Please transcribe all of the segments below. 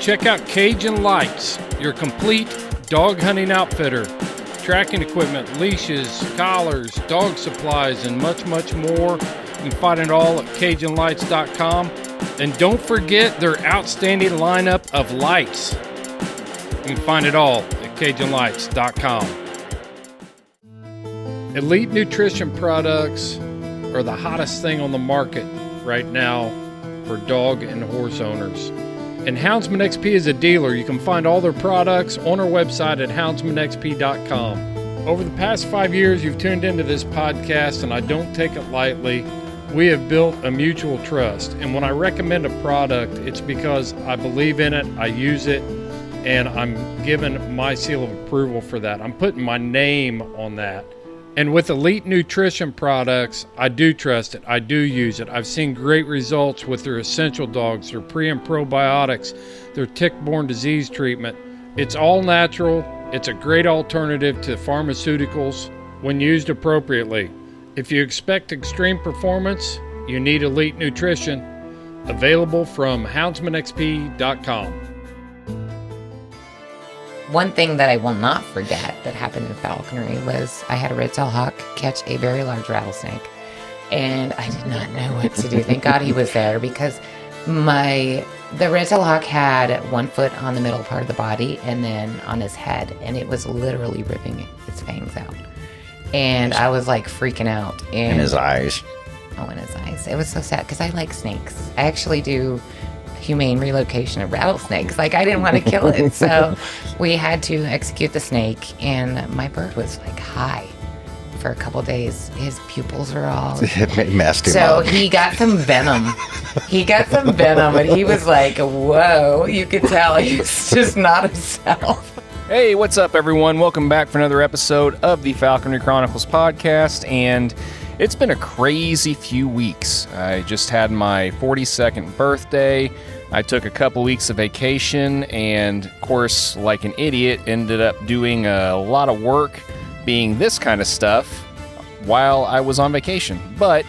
check out Cajun Lights, your complete dog hunting outfitter. Tracking equipment, leashes, collars, dog supplies, and much, much more. You can find it all at CajunLights.com. And don't forget their outstanding lineup of lights. You can find it all at CajunLights.com. Elite nutrition products are the hottest thing on the market right now for dog and horse owners. And Houndsman XP is a dealer. You can find all their products on our website at houndsmanxp.com. Over the past 5 years, you've tuned into this podcast, and I don't take it lightly. We have built a mutual trust. And when I recommend a product, it's because I believe in it, I use it, and I'm given my seal of approval for that. I'm putting my name on that. And with Elite Nutrition products, I do trust it. I do use it. I've seen great results with their essential dogs, their pre and probiotics, their tick-borne disease treatment. It's all natural. It's a great alternative to pharmaceuticals when used appropriately. If you expect extreme performance, you need Elite Nutrition. Available from houndsmanxp.com. One thing that I will not forget that happened in falconry was I had a red-tailed hawk catch a very large rattlesnake, and I did not know what to do. Thank God he was there, because the red-tailed hawk had 1 foot on the middle part of the body and then on his head, and it was literally ripping its fangs out. And I was like freaking out. And in his eyes. Oh, in his eyes. It was so sad because I like snakes. I actually do humane relocation of rattlesnakes. Like, I didn't want to kill it. So we had to execute the snake, and my bird was like high for a couple days. His pupils were all It messed him so up. he got some venom. And he was like, whoa, you could tell he was just not himself. Hey, what's up, everyone? Welcome back for another episode of the Falconry Chronicles podcast, and it's been a crazy few weeks. I just had my 42nd birthday. I took a couple weeks of vacation, and of course, like an idiot, ended up doing a lot of work being this kind of stuff while I was on vacation. But,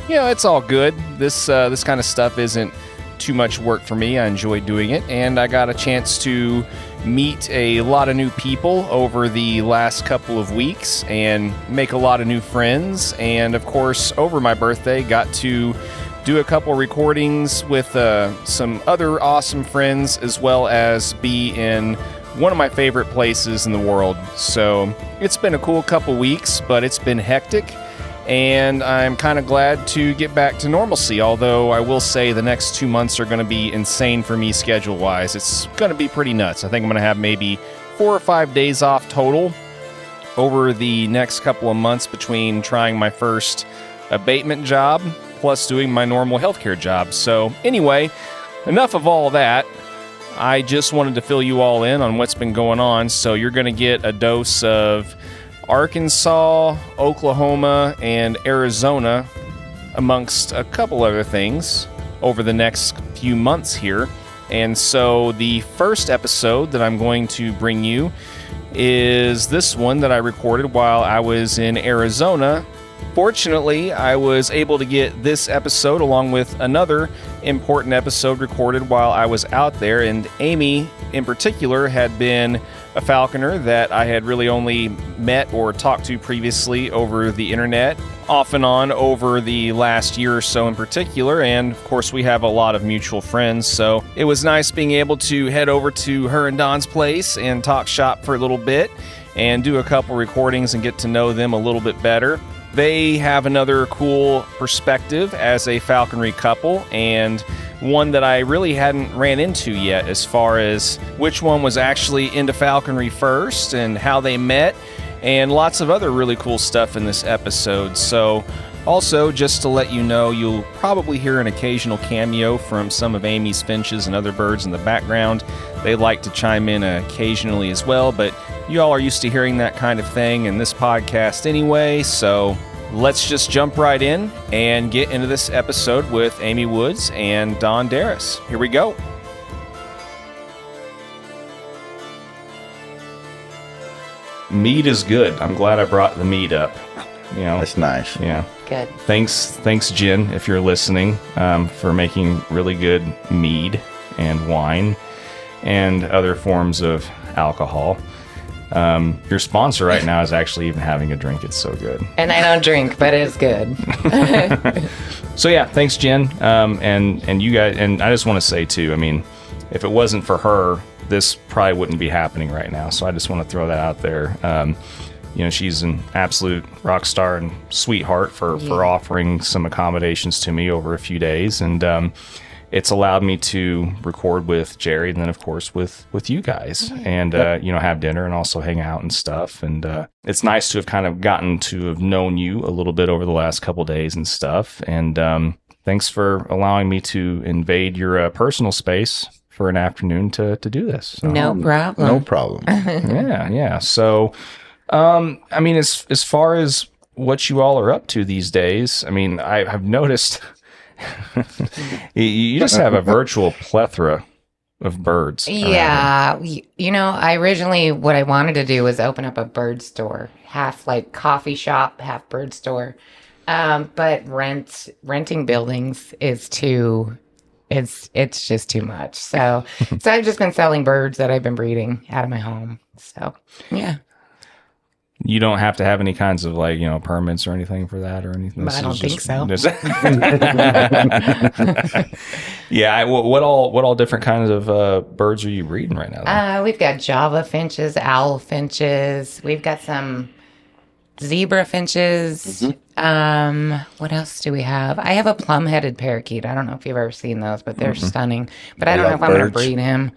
you know, it's all good. This kind of stuff isn't too much work for me. I enjoy doing it, and I got a chance to meet a lot of new people over the last couple of weeks and make a lot of new friends. And of course, over my birthday, got to do a couple recordings with some other awesome friends, as well as be in one of my favorite places in the world. So it's been a cool couple weeks, but it's been hectic, and I'm kind of glad to get back to normalcy, although I will say the next 2 months are going to be insane for me schedule-wise. It's going to be pretty nuts. I think I'm going to have maybe 4 or 5 days off total over the next couple of months between trying my first abatement job plus doing my normal healthcare job. So anyway, enough of all that. I just wanted to fill you all in on what's been going on, so you're going to get a dose of Arkansas, Oklahoma, and Arizona, amongst a couple other things, over the next few months here. And so the first episode that I'm going to bring you is this one that I recorded while I was in Arizona. Fortunately, I was able to get this episode along with another important episode recorded while I was out there, and Amy in particular had been a falconer that I had really only met or talked to previously over the internet, off and on over the last year or so in particular, and of course we have a lot of mutual friends, so it was nice being able to head over to her and Don's place and talk shop for a little bit and do a couple recordings and get to know them a little bit better. They have another cool perspective as a falconry couple, and one that I really hadn't ran into yet, as far as which one was actually into falconry first and how they met, and lots of other really cool stuff in this episode. So also, just to let you know, you'll probably hear an occasional cameo from some of Amy's finches and other birds in the background. They like to chime in occasionally as well, but you all are used to hearing that kind of thing in this podcast anyway, so let's just jump right in and get into this episode with Amy Woods and Don Darras. Here we go. Mead is good. I'm glad I brought the mead up. You know, That's nice. yeah. Good. Thanks, Jen, if you're listening, for making really good mead and wine. and other forms of alcohol. Your sponsor right now is actually even having a drink. It's so good. And I don't drink, but it's good. So yeah, thanks, Jen. And you guys, and I just want to say too, I mean, if it wasn't for her, this probably wouldn't be happening right now. So I just want to throw that out there. She's an absolute rock star and sweetheart for offering some accommodations to me over a few days. And it's allowed me to record with Jerry and then, of course, with you guys and, have dinner and also hang out and stuff. And it's nice to have kind of gotten to have known you a little bit over the last couple days and stuff. And thanks for allowing me to invade your personal space for an afternoon to do this. No problem. No problem. Yeah. So, I mean, as far as what you all are up to these days, I mean, I've noticed... you just have a virtual plethora of birds. Yeah. I originally, what I wanted to do was open up a bird store, half like coffee shop, half bird store. But renting buildings is it's just too much. So I've just been selling birds that I've been breeding out of my home. So, yeah. You don't have to have any kinds of permits or anything for that or anything. I don't think so. Yeah. What all different kinds of birds are you breeding right now? We've got Java finches, owl finches. We've got some zebra finches. What else do we have? I have a plum-headed parakeet. I don't know if you've ever seen those, but they're stunning. But I don't know if I'm going to breed him.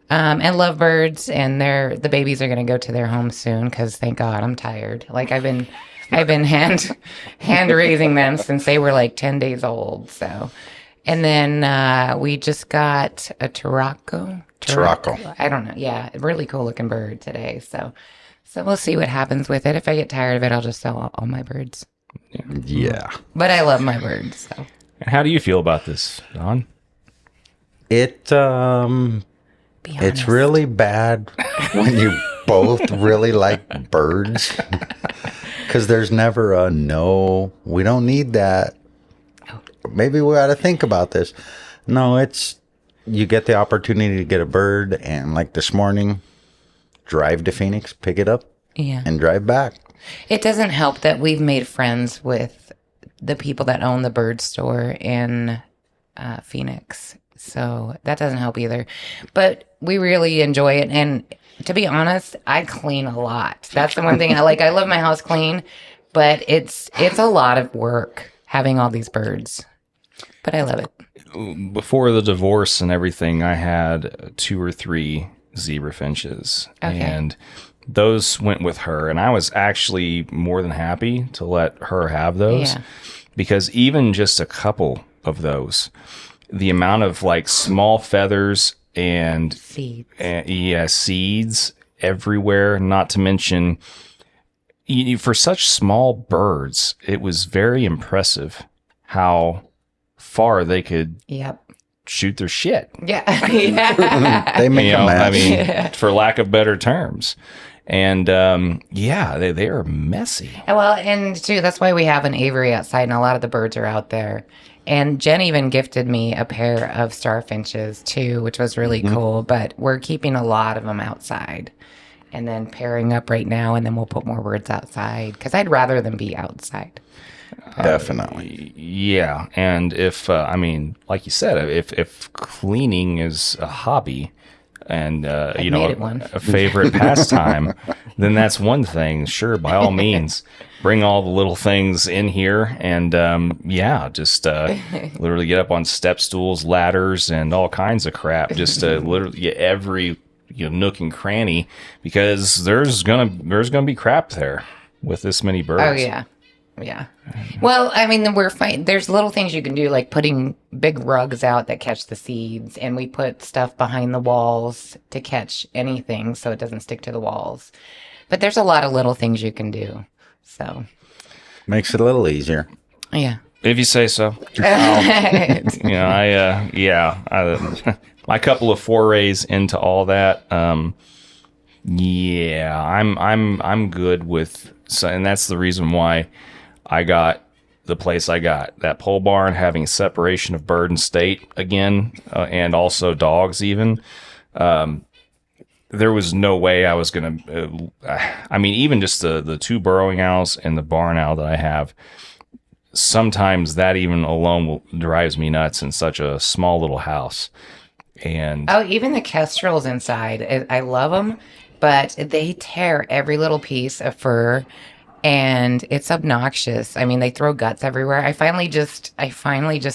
And lovebirds, and the babies are going to go to their home soon because thank God I'm tired. Like I've been hand raising them since they were like 10 days old. So, and then we just got a Turaco. I don't know. Yeah, really cool looking bird today. So we'll see what happens with it. If I get tired of it, I'll just sell all my birds. Yeah. But I love my birds. So. And how do you feel about this, Don? It's really bad when you both really like birds because there's never a no, we don't need that. Maybe we ought to think about this. No, you get the opportunity to get a bird and like this morning, drive to Phoenix, pick it up and drive back. It doesn't help that we've made friends with the people that own the bird store in Phoenix. So that doesn't help either. But we really enjoy it. And to be honest, I clean a lot. That's the one thing I like. I love my house clean, but it's a lot of work having all these birds. But I love it. Before the divorce and everything, I had 2 or 3 zebra finches. Okay. And those went with her. And I was actually more than happy to let her have those. Yeah. Because even just a couple of those... the amount of like small feathers and seeds everywhere, not to mention for such small birds, it was very impressive how far they could shoot their shit. Yeah. They make a mess. I mean, for lack of better terms. And they are messy. Well, and too, that's why we have an aviary outside, and a lot of the birds are out there. And Jen even gifted me a pair of starfinches too, which was really cool. But we're keeping a lot of them outside, and then pairing up right now, and then we'll put more birds outside because I'd rather them be outside. Definitely. Yeah, and if like you said, if cleaning is a hobby. And, a favorite pastime, then that's one thing. Sure, by all means, bring all the little things in here and, just literally get up on step stools, ladders, and all kinds of crap just to literally get every nook and cranny because there's gonna be crap there with this many birds. Oh, yeah. Yeah. Well, I mean, we're fine. There's little things you can do, like putting big rugs out that catch the seeds, and we put stuff behind the walls to catch anything so it doesn't stick to the walls. But there's a lot of little things you can do. So makes it a little easier. Yeah. If you say so. My couple of forays into all that. I'm good with, and that's the reason why I got the place I got. That pole barn having separation of bird and state again, and also dogs even. there was no way I was going to, I mean, even just the 2 burrowing owls and the barn owl that I have, sometimes that even alone drives me nuts in such a small little house. And even the kestrels inside, I love them, but they tear every little piece of fur, and it's obnoxious. I mean, they throw guts everywhere. I finally just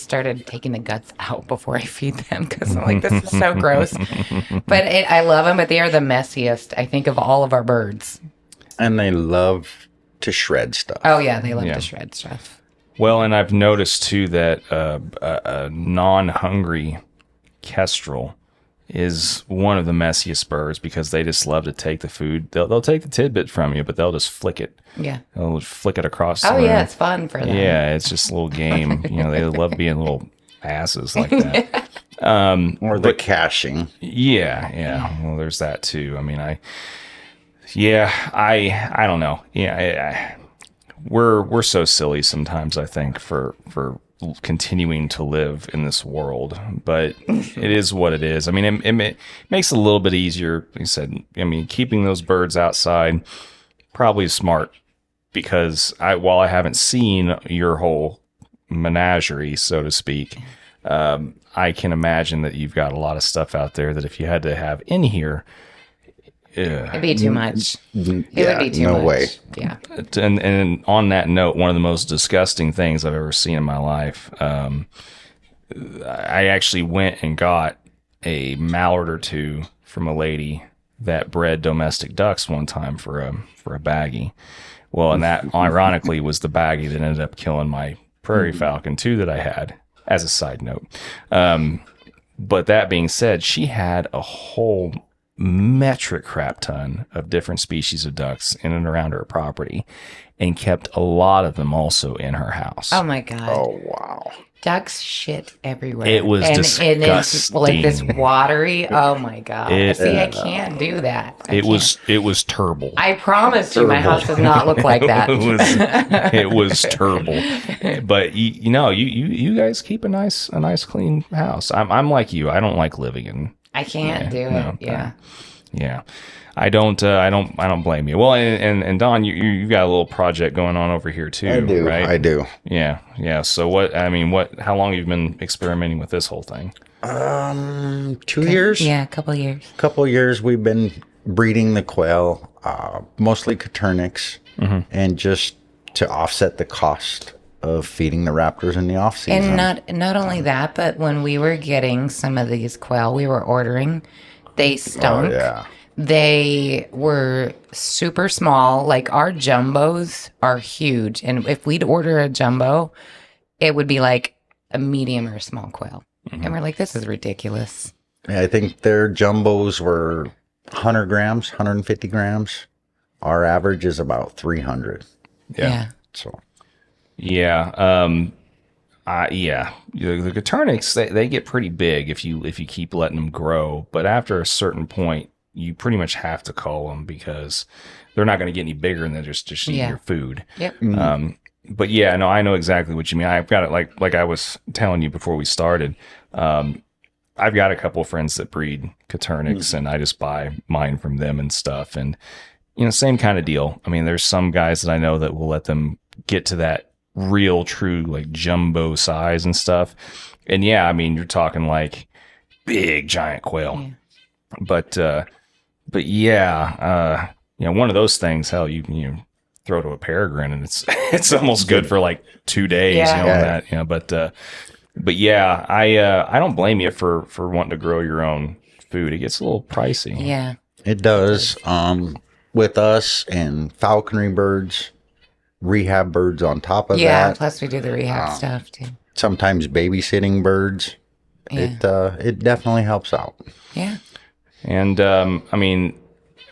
started taking the guts out before I feed them because I'm like, this is so gross. But I love them, but they are the messiest, I think, of all of our birds. And they love to shred stuff. Oh yeah, they love to shred stuff. Well, and I've noticed too that a non-hungry kestrel is one of the messiest birds because they just love to take the food. They'll take the tidbit from you, but they'll just flick it. Yeah. They'll flick it across. Oh yeah, it's fun for them. Yeah, it's just a little game. You know, they love being little asses like that. Or the caching. Yeah. Well, there's that too. I mean, I don't know. Yeah, we're so silly sometimes, I think, for continuing to live in this world, but it is what it is. I mean, it makes it a little bit easier. Like I said, I mean, keeping those birds outside probably smart because while I haven't seen your whole menagerie, so to speak, I can imagine that you've got a lot of stuff out there that if you had to have in here, it'd be too much. It would be too no much. way. Yeah. And on that note, one of the most disgusting things I've ever seen in my life, I actually went and got a mallard or 2 from a lady that bred domestic ducks one time for a baggie. Well, and that ironically was the baggie that ended up killing my prairie falcon too that I had, as a side note. But that being said, she had a whole metric crap ton of different species of ducks in and around her property and kept a lot of them also in her house. Oh my God. Oh, wow. Ducks shit everywhere. It was disgusting. And it's like this watery. Oh my God. See, I can't do that. It was terrible. I promise you, my house does not look like that. It was terrible. But you guys keep a nice clean house. I'm like you. I don't like living in. I can't do it. No, yeah. Yeah. I don't blame you. Well, and Don, you've got a little project going on over here too, I do. right? I do. Yeah. So how long have you been experimenting with this whole thing? 2 years? Yeah, a couple years. Couple years we've been breeding the quail, mostly Coternyx, and just to offset the cost of feeding the raptors in the off season. And not only that, but when we were getting some of these quail we were ordering, they stunk. Oh, yeah. They were super small. Like our jumbos are huge. And if we'd order a jumbo, it would be like a medium or a small quail. And we're like, this is ridiculous. Yeah, I think their jumbos were 100 grams, 150 grams. Our average is about 300. Yeah. So. Yeah. The Coternyx, they get pretty big if you keep letting them grow. But after a certain point, you pretty much have to cull them because they're not going to get any bigger than just eating your food. Yep. But yeah, no, I know exactly what you mean. I've got it like I was telling you before we started. I've got a couple of friends that breed Coternyx, and I just buy mine from them and stuff. And same kind of deal. I mean, there's some guys that I know that will let them get to that real true like jumbo size and stuff. And yeah, I mean, you're talking like big giant quail. Yeah. But yeah, one of those things, hell, you throw to a peregrine and it's almost good for like 2 days, but yeah, I don't blame you for wanting to grow your own food. It gets a little pricey. Yeah. It does. With us and falconry birds, rehab birds on top of that. Yeah, plus we do the rehab stuff too. Sometimes babysitting birds. Yeah. It definitely helps out. Yeah. And I mean,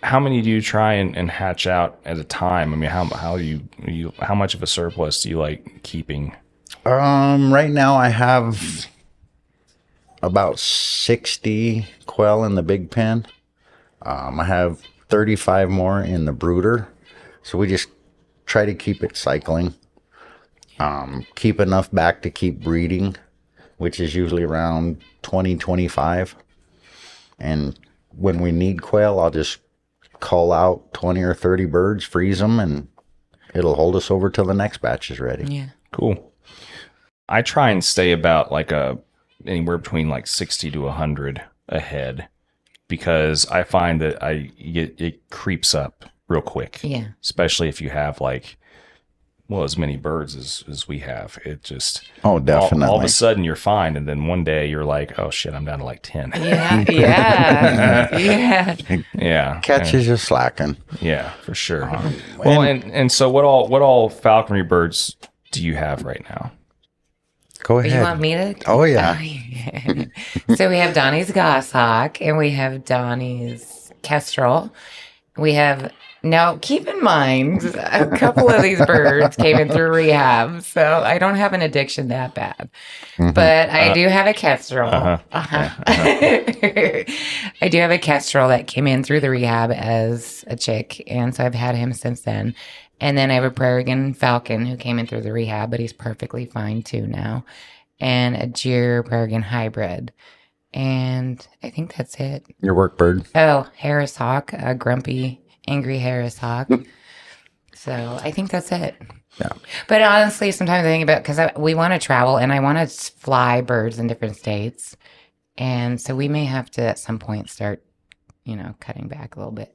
how many do you try and hatch out at a time? I mean, how much of a surplus do you like keeping? Right now I have about 60 quail in the big pen. I have 35 more in the brooder. So we just try to keep it cycling. Keep enough back to keep breeding, which is usually around 20, 25. And when we need quail, I'll just call out 20 or 30 birds, freeze them, and it'll hold us over till the next batch is ready. Yeah. Cool. I try and stay about like anywhere between like 60 to 100 a head, because I find that it creeps up real quick. Yeah. Especially if you have like, well, as many birds as we have. It just... Oh, definitely. All of a sudden you're fine, and then one day you're like, oh shit, I'm down to like 10. Yeah. Yeah. Yeah. Yeah. Catches you slacking. Yeah, for sure. Well, and so what all falconry birds do you have right now? Go ahead. You want me to? Oh, yeah. So we have Donnie's goshawk, and we have Donnie's kestrel. We have... Now, keep in mind, a couple of these birds came in through rehab, so I don't have an addiction that bad. But I do have a kestrel. I do have a kestrel that came in through the rehab as a chick, and so I've had him since then. And then I have a Prairie falcon who came in through the rehab, but he's perfectly fine too now. And a Gyr Prairie hybrid. And I think that's it. Your work bird. Oh, Harris hawk, a grumpy... angry Harris hawk. So I think that's it. Yeah. But honestly, sometimes I think about, because we want to travel and I want to fly birds in different states. And so we may have to at some point start, cutting back a little bit.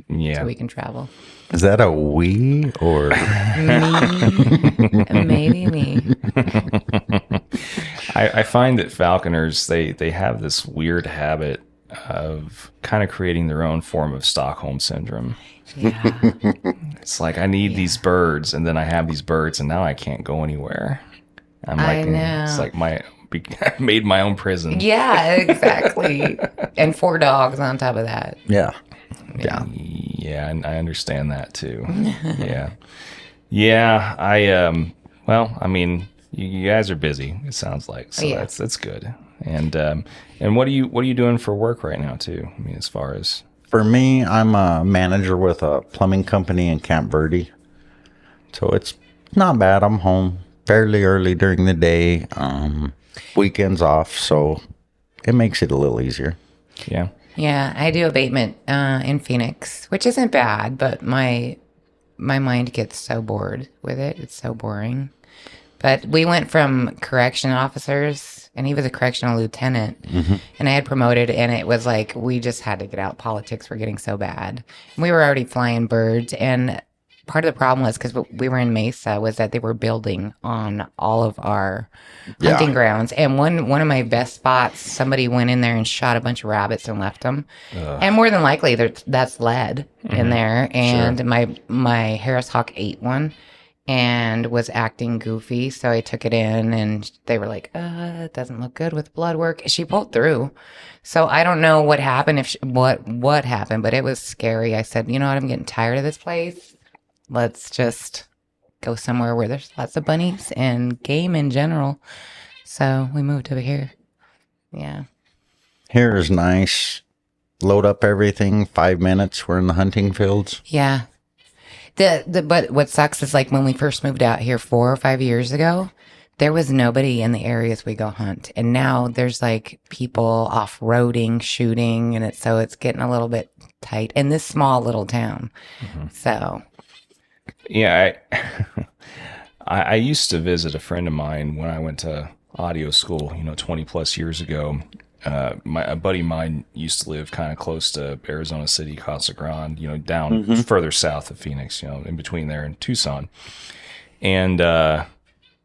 Yeah. So we can travel. Is that a we or? Me. Maybe me. I find that falconers, they have this weird habit of kind of creating their own form of Stockholm syndrome. Yeah. It's like, I need these birds, and then I have these birds, and now I can't go anywhere. I'm like, I know. It's like I made my own prison. Yeah, exactly. And 4 dogs on top of that. Yeah. Yeah, and I understand that too. Yeah. Yeah, well, I mean, you guys are busy, it sounds like. So yeah. That's good. And what are you doing for work right now too? I mean, as far as... For me, I'm a manager with a plumbing company in Camp Verde. So it's not bad. I'm home fairly early during the day. Weekends off, so it makes it a little easier. Yeah. Yeah, I do abatement in Phoenix, which isn't bad, but my mind gets so bored with it. It's so boring. But we went from correction officers, and he was a correctional lieutenant, and I had promoted, and it was like we just had to get out. Politics were getting so bad. And we were already flying birds, and part of the problem was, because we were in Mesa, was that they were building on all of our hunting grounds. And one of my best spots, somebody went in there and shot a bunch of rabbits and left them. And more than likely, that's lead in there. And my Harris hawk ate one and was acting goofy. So I took it in, and they were like, it doesn't look good with blood work. She pulled through. So I don't know what happened, what happened, but it was scary. I said, you know what, I'm getting tired of this place. Let's just go somewhere where there's lots of bunnies and game in general. So we moved over here. Yeah. Here is nice. Load up everything. 5 minutes. We're in the hunting fields. Yeah. But what sucks is, like, when we first moved out here 4 or 5 years ago, there was nobody in the areas we go hunt. And now there's like people off-roading, shooting, and it's getting a little bit tight in this small little town. So... Yeah, I used to visit a friend of mine when I went to audio school, 20 plus years ago. A buddy of mine used to live kind of close to Arizona City, Casa Grande, down further south of Phoenix, in between there and Tucson. And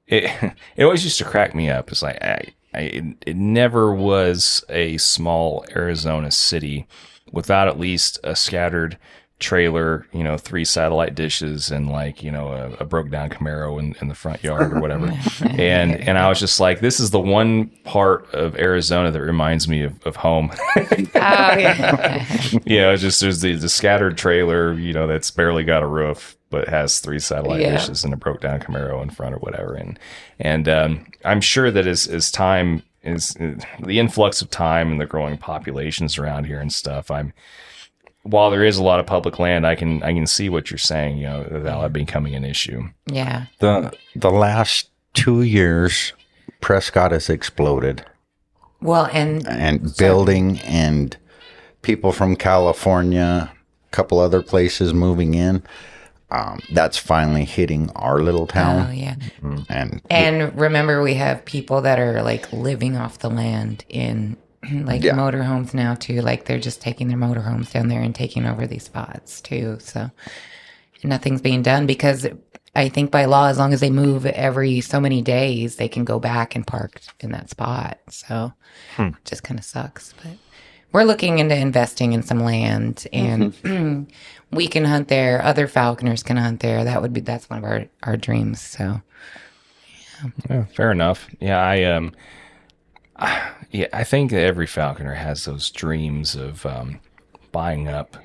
it always used to crack me up. It's like it never was a small Arizona city without at least a scattered trailer, 3 satellite dishes, and a broke down Camaro in the front yard or whatever. and I was just like, this is the one part of Arizona that reminds me of home. It's just there's the scattered trailer, that's barely got a roof but has 3 satellite dishes and a broke down Camaro in front or whatever. And I'm sure that as time is the influx of time and the growing populations around here and stuff, while there is a lot of public land, I can see what you're saying, without it becoming an issue. Yeah. The last 2 years, Prescott has exploded. Well, and building and people from California, a couple other places moving in. That's finally hitting our little town. Oh, yeah. And remember, we have people that are like living off the land in like motorhomes now too. Like they're just taking their motorhomes down there and taking over these spots too. So nothing's being done because I think by law, as long as they move every so many days, they can go back and park in that spot. So it just kind of sucks. But we're looking into investing in some land, and we can hunt there. Other falconers can hunt there. That's one of our dreams. So yeah, fair enough. Yeah, I think that every falconer has those dreams of buying up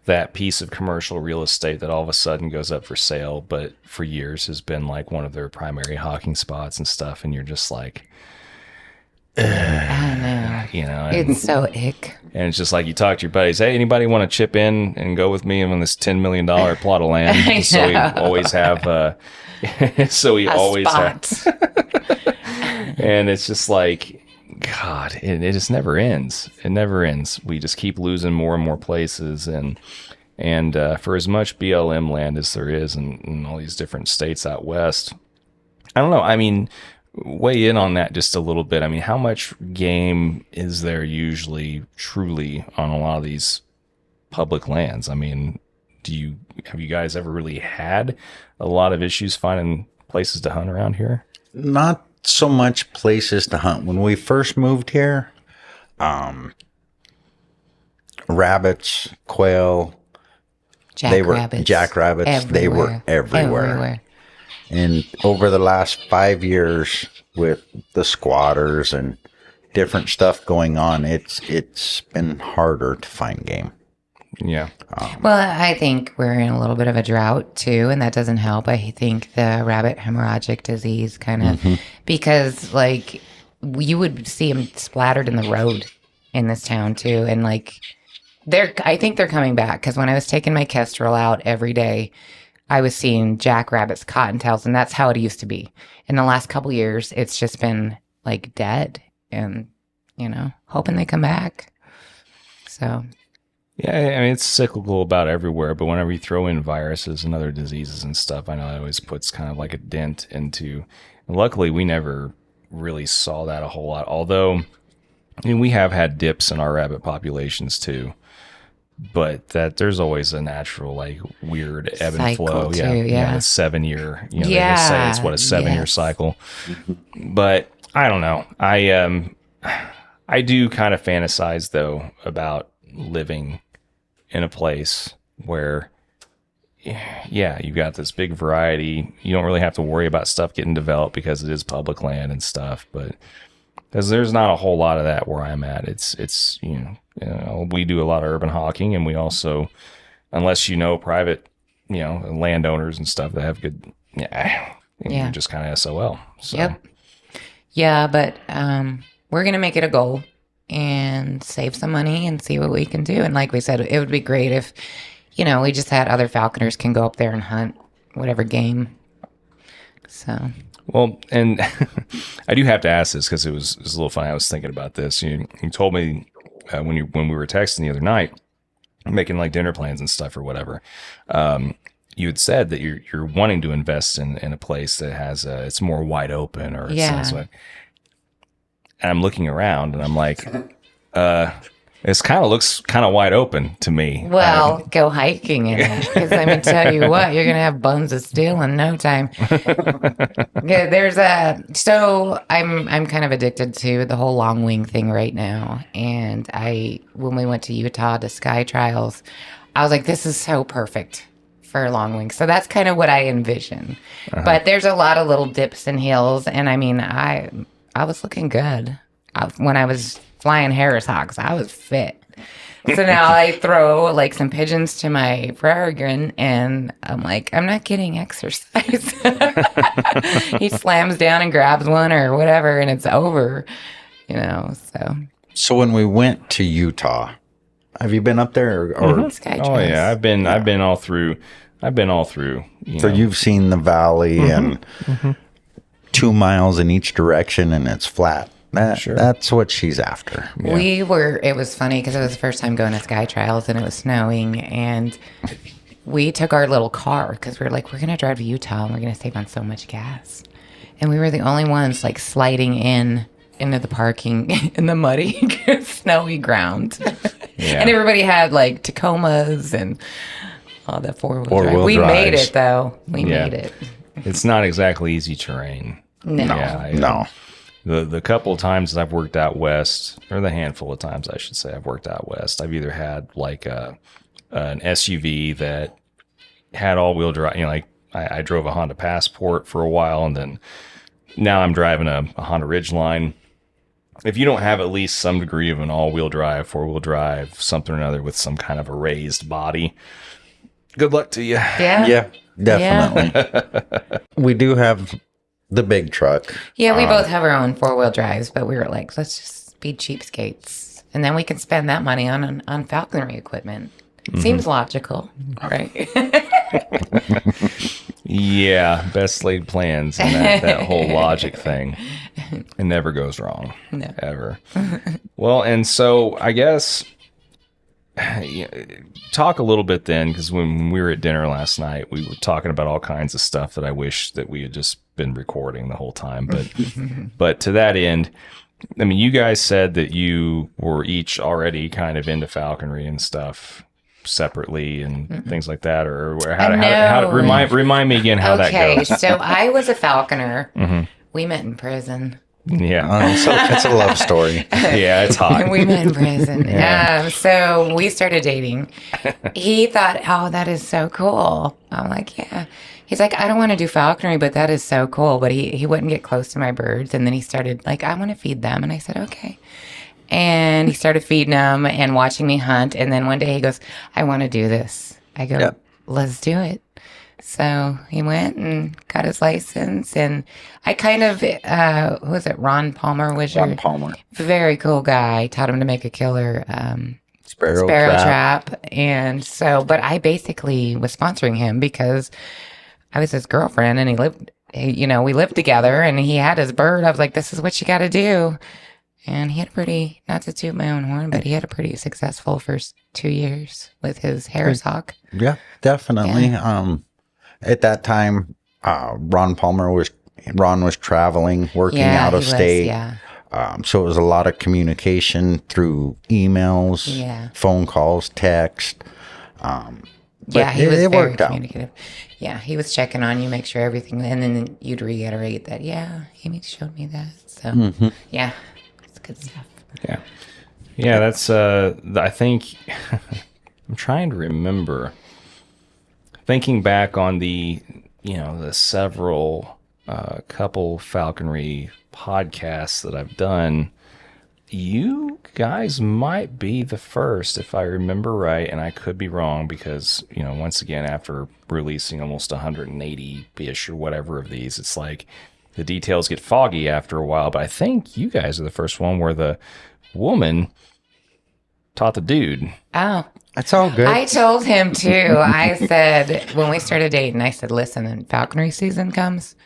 that piece of commercial real estate that all of a sudden goes up for sale, but for years has been like one of their primary hawking spots and stuff. And you're just like, I know. you know, It's so ick. and it's just like you talk to your buddies, hey, anybody want to chip in and go with me on this $10 million plot of land? So we always have, Spot. and it's just like, God, it just never ends. It never ends. We just keep losing more and more places, and for as much BLM land as there is in all these different states out west, I don't know. I mean, weigh in on that just a little bit. I mean, how much game is there usually truly on a lot of these public lands? I mean, have you guys ever really had a lot of issues finding places to hunt around here? not so much places to hunt. When we first moved here, rabbits, quail, jackrabbits, they were everywhere. And over the last 5 years, with the squatters and different stuff going on, it's been harder to find game. Yeah. Well, I think we're in a little bit of a drought too, and that doesn't help. I think the rabbit hemorrhagic disease kind of, because like you would see them splattered in the road in this town too, and like I think they're coming back, because when I was taking my kestrel out every day, I was seeing jackrabbits, cottontails, and that's how it used to be. In the last couple years, it's just been like dead, and hoping they come back. So. Yeah, I mean, it's cyclical about everywhere, but whenever you throw in viruses and other diseases and stuff, I know it always puts kind of like a dent into. And luckily, we never really saw that a whole lot. Although, I mean, we have had dips in our rabbit populations too, but there's always a natural, like, weird ebb and flow. Too, yeah. The 7 year. They just say it's what, a 7 year cycle. But I don't know. I do kind of fantasize though about living in a place where, you got this big variety. You don't really have to worry about stuff getting developed because it is public land and stuff. But because there's not a whole lot of that where I'm at. It's we do a lot of urban hawking, and we also, unless private, landowners and stuff that have good, you're just kind of SOL. So. Yep. Yeah, but we're gonna make it a goal and save some money and see what we can do. And like we said, it would be great if, we just had other falconers can go up there and hunt whatever game. So. Well, and I do have to ask this because it was a little funny. I was thinking about this. You told me when we were texting the other night, making like dinner plans and stuff or whatever. You had said that you're wanting to invest in a place that has it's more wide open, or and I'm looking around and I'm like, this kind of looks kind of wide open to me. Well, go hiking in it, because let me tell you what, you're gonna have buns of steel in no time. So I'm kind of addicted to the whole long wing thing right now. And when we went to Utah to Sky Trials, I was like, this is so perfect for long wing. So that's kind of what I envision. But there's a lot of little dips and hills, and I mean, I was looking good. When I was flying Harris Hawks, I was fit. So now I throw like some pigeons to my peregrine, and I'm like, I'm not getting exercise. He slams down and grabs one or whatever, and it's over, So when we went to Utah, have you been up there? Or Oh yeah, I've been all through. So you've seen the valley and 2 miles in each direction, and it's flat. That's what she's after. Yeah. It was funny because it was the first time going to Sky Trials and it was snowing, and we took our little car because we were like, we're going to drive to Utah and we're going to save on so much gas. And we were the only ones like sliding into the parking in the muddy, snowy ground. Yeah. And everybody had like Tacomas and all the four-wheel drive. We made it though. We made it. It's not exactly easy terrain. No. No. The couple of times that I've worked out west, or the handful of times I should say I've worked out west, I've either had like an SUV that had all-wheel drive. You know, like I drove a Honda Passport for a while, and then now I'm driving a Honda Ridgeline. If you don't have at least some degree of an all-wheel drive, four-wheel drive, something or another with some kind of a raised body, good luck to you. Yeah, definitely. Yeah. We do have the big truck. Yeah, we both have our own four-wheel drives, but we were like, let's just be cheapskates. And then we can spend that money on falconry equipment. Seems logical, right? Yeah, best laid plans and that whole logic thing. It never goes wrong. No. Ever. Well, and so I guess talk a little bit then, because when we were at dinner last night, we were talking about all kinds of stuff that I wish that we had just been recording the whole time. But to that end, I mean, you guys said that you were each already kind of into falconry and stuff separately and things like that, or how remind me again how that goes. Okay, so I was a falconer. We met in prison. Yeah. So it's a love story. Yeah, it's hot. We met in prison. So we started dating. He thought, oh, that is so cool. I'm like, yeah. He's like, I don't want to do falconry, but that is so cool. But he wouldn't get close to my birds. And then he started like, I want to feed them. And I said, okay. And he started feeding them and watching me hunt. And then one day he goes, I want to do this. I go, let's do it. So he went and got his license, and I kind of, who was it? Ron Palmer was Ron Palmer. Very cool guy. Taught him to make a killer sparrow trap. And so, but I basically was sponsoring him because I was his girlfriend, and we lived together, and he had his bird. I was like, this is what you got to do. And he had a pretty, not to toot my own horn, but he had a pretty successful first 2 years with his Harris hawk. Yeah, definitely. Yeah. At that time, Ron was traveling, working out of state. So it was a lot of communication through emails, phone calls, text. He was very communicative. Yeah, he was checking on you, make sure everything, and then you'd reiterate that, he showed me that. So, it's good stuff. Yeah, that's, I think, I'm trying to remember. Thinking back on the several couple falconry podcasts that I've done, you guys might be the first, if I remember right, and I could be wrong because, once again, after releasing almost 180-ish or whatever of these, it's like the details get foggy after a while, but I think you guys are the first one where the woman taught the dude. Oh. That's all good. I told him too. I said, when we started dating, I said, listen, when falconry season comes,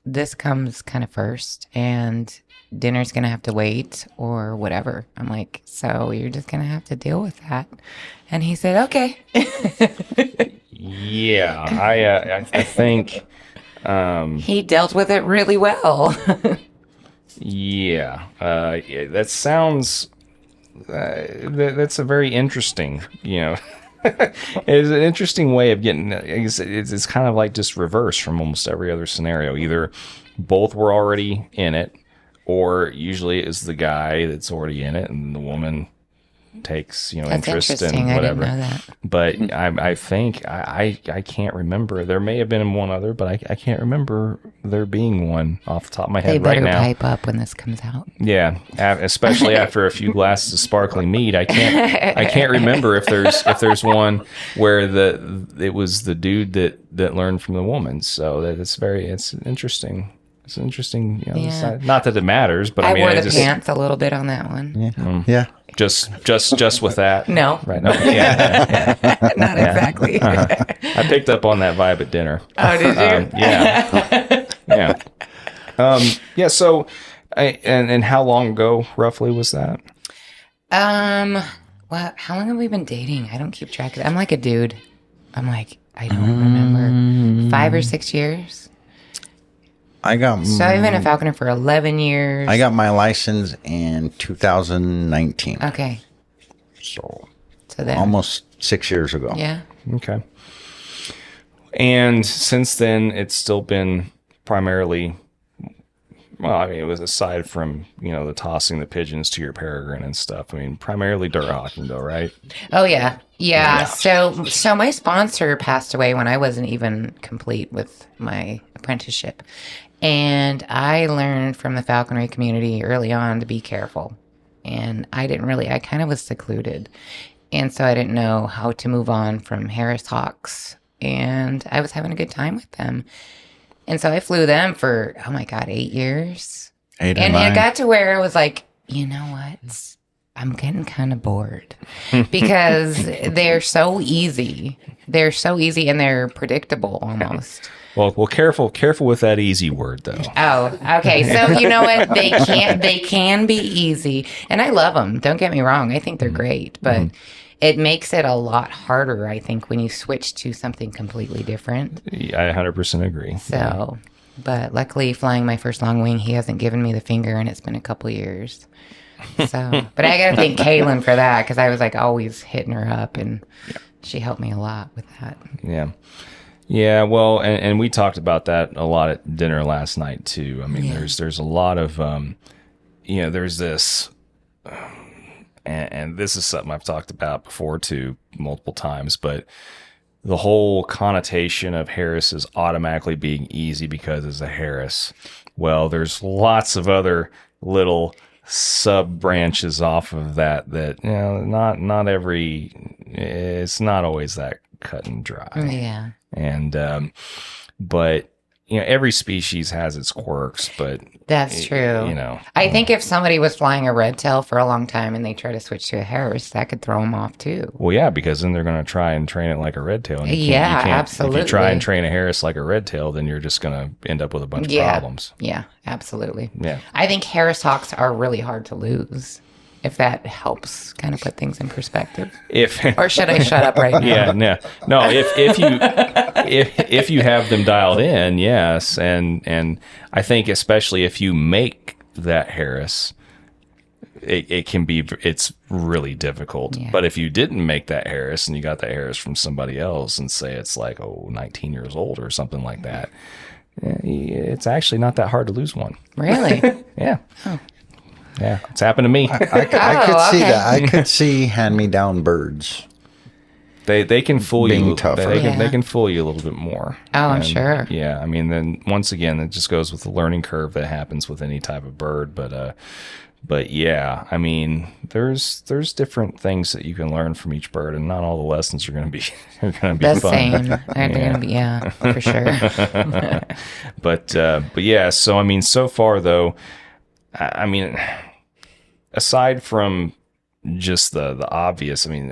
this comes kind of first, and dinner's going to have to wait or whatever. I'm like, so you're just going to have to deal with that. And he said, okay. Yeah, I think... he dealt with it really well. That sounds... that's a very interesting, it's an interesting way of getting, it's kind of like just reverse from almost every other scenario. Either both were already in it, or usually it's the guy that's already in it and the woman takes, interest in whatever. I didn't know that. But I think I can't remember. There may have been one other, but I can't remember there being one off the top of my head right now. They better pipe up when this comes out. Yeah, especially after a few glasses of sparkling mead, I can't remember if there's one where it was the dude that learned from the woman. So it's interesting. It's interesting, not that it matters, but I wore the pants a little bit on that one. Yeah. Just with that? No. Right. No. Yeah. Not exactly. I picked up on that vibe at dinner. Oh, did you? Yeah. So And how long ago, roughly, was that? Well, how long have we been dating? I don't keep track of it. I'm like a dude. I'm like, I don't remember. 5 or 6 years? I got. So I've been a falconer for 11 years. I got my license in 2019. Okay. So then. almost 6 years ago. Yeah. Okay. And since then, it's still been primarily, well, I mean, it was aside from, the tossing the pigeons to your peregrine and stuff. I mean, primarily dirt hawking though, right? Oh, yeah. Yeah. So my sponsor passed away when I wasn't even complete with my apprenticeship. And I learned from the falconry community early on to be careful. And I kind of was secluded. And so I didn't know how to move on from Harris hawks. And I was having a good time with them. And so I flew them for, 8 years. 8 or and 9. it got to where I was like, you know what? I'm getting kind of bored because they're so easy. They're so easy and they're predictable almost. Well, careful with that easy word though. Oh, okay. So you know what? They can be easy, and I love them. Don't get me wrong. I think they're great, but it makes it a lot harder, I think, when you switch to something completely different. Yeah, I 100% agree. So, but luckily, flying my first long wing, he hasn't given me the finger, and it's been a couple years. So, but I got to thank Kaylin for that because I was like always hitting her up, and she helped me a lot with that. Yeah. Yeah, well, and we talked about that a lot at dinner last night too. I mean, there's a lot of, there's this, and this is something I've talked about before too, multiple times, but the whole connotation of Harris is automatically being easy because it's a Harris. Well, there's lots of other little sub branches off of that, not every, it's not always that cut and dry. Yeah. And, but, every species has its quirks, but that's true. I think if somebody was flying a red tail for a long time and they try to switch to a Harris, that could throw them off too. Well, yeah, because then they're going to try and train it like a red tail. Absolutely. If you try and train a Harris like a red tail, then you're just going to end up with a bunch of problems. Yeah, absolutely. Yeah. I think Harris hawks are really hard to lose. If that helps kind of put things in perspective. Or should I shut up right now? Yeah, no. If you have them dialed in, yes, and I think especially if you make that Harris, it's really difficult. Yeah. But if you didn't make that Harris and you got that Harris from somebody else and say it's like 19 years old or something like that, it's actually not that hard to lose one. Really? Yeah. Oh. Yeah, it's happened to me. I could see that. I could see hand-me-down birds. They can fool being you. Tougher. They can fool you a little bit more. Oh, I'm sure. Yeah, I mean, then once again, it just goes with the learning curve that happens with any type of bird. But yeah, I mean, there's different things that you can learn from each bird, and not all the lessons are going to be fun. The same. They're going to be for sure. But yeah, so I mean, so far though. I mean, aside from just the obvious, I mean,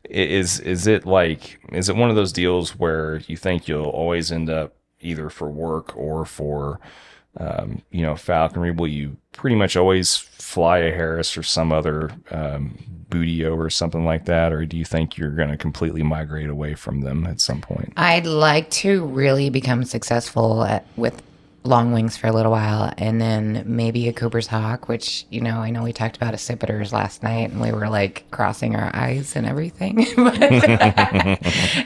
is it one of those deals where you think you'll always end up either for work or for, falconry? Will you pretty much always fly a Harris or some other Boodio or something like that? Or do you think you're going to completely migrate away from them at some point? I'd like to really become successful with long wings for a little while, and then maybe a Cooper's hawk, which I know we talked about accipiters last night and we were like crossing our eyes and everything.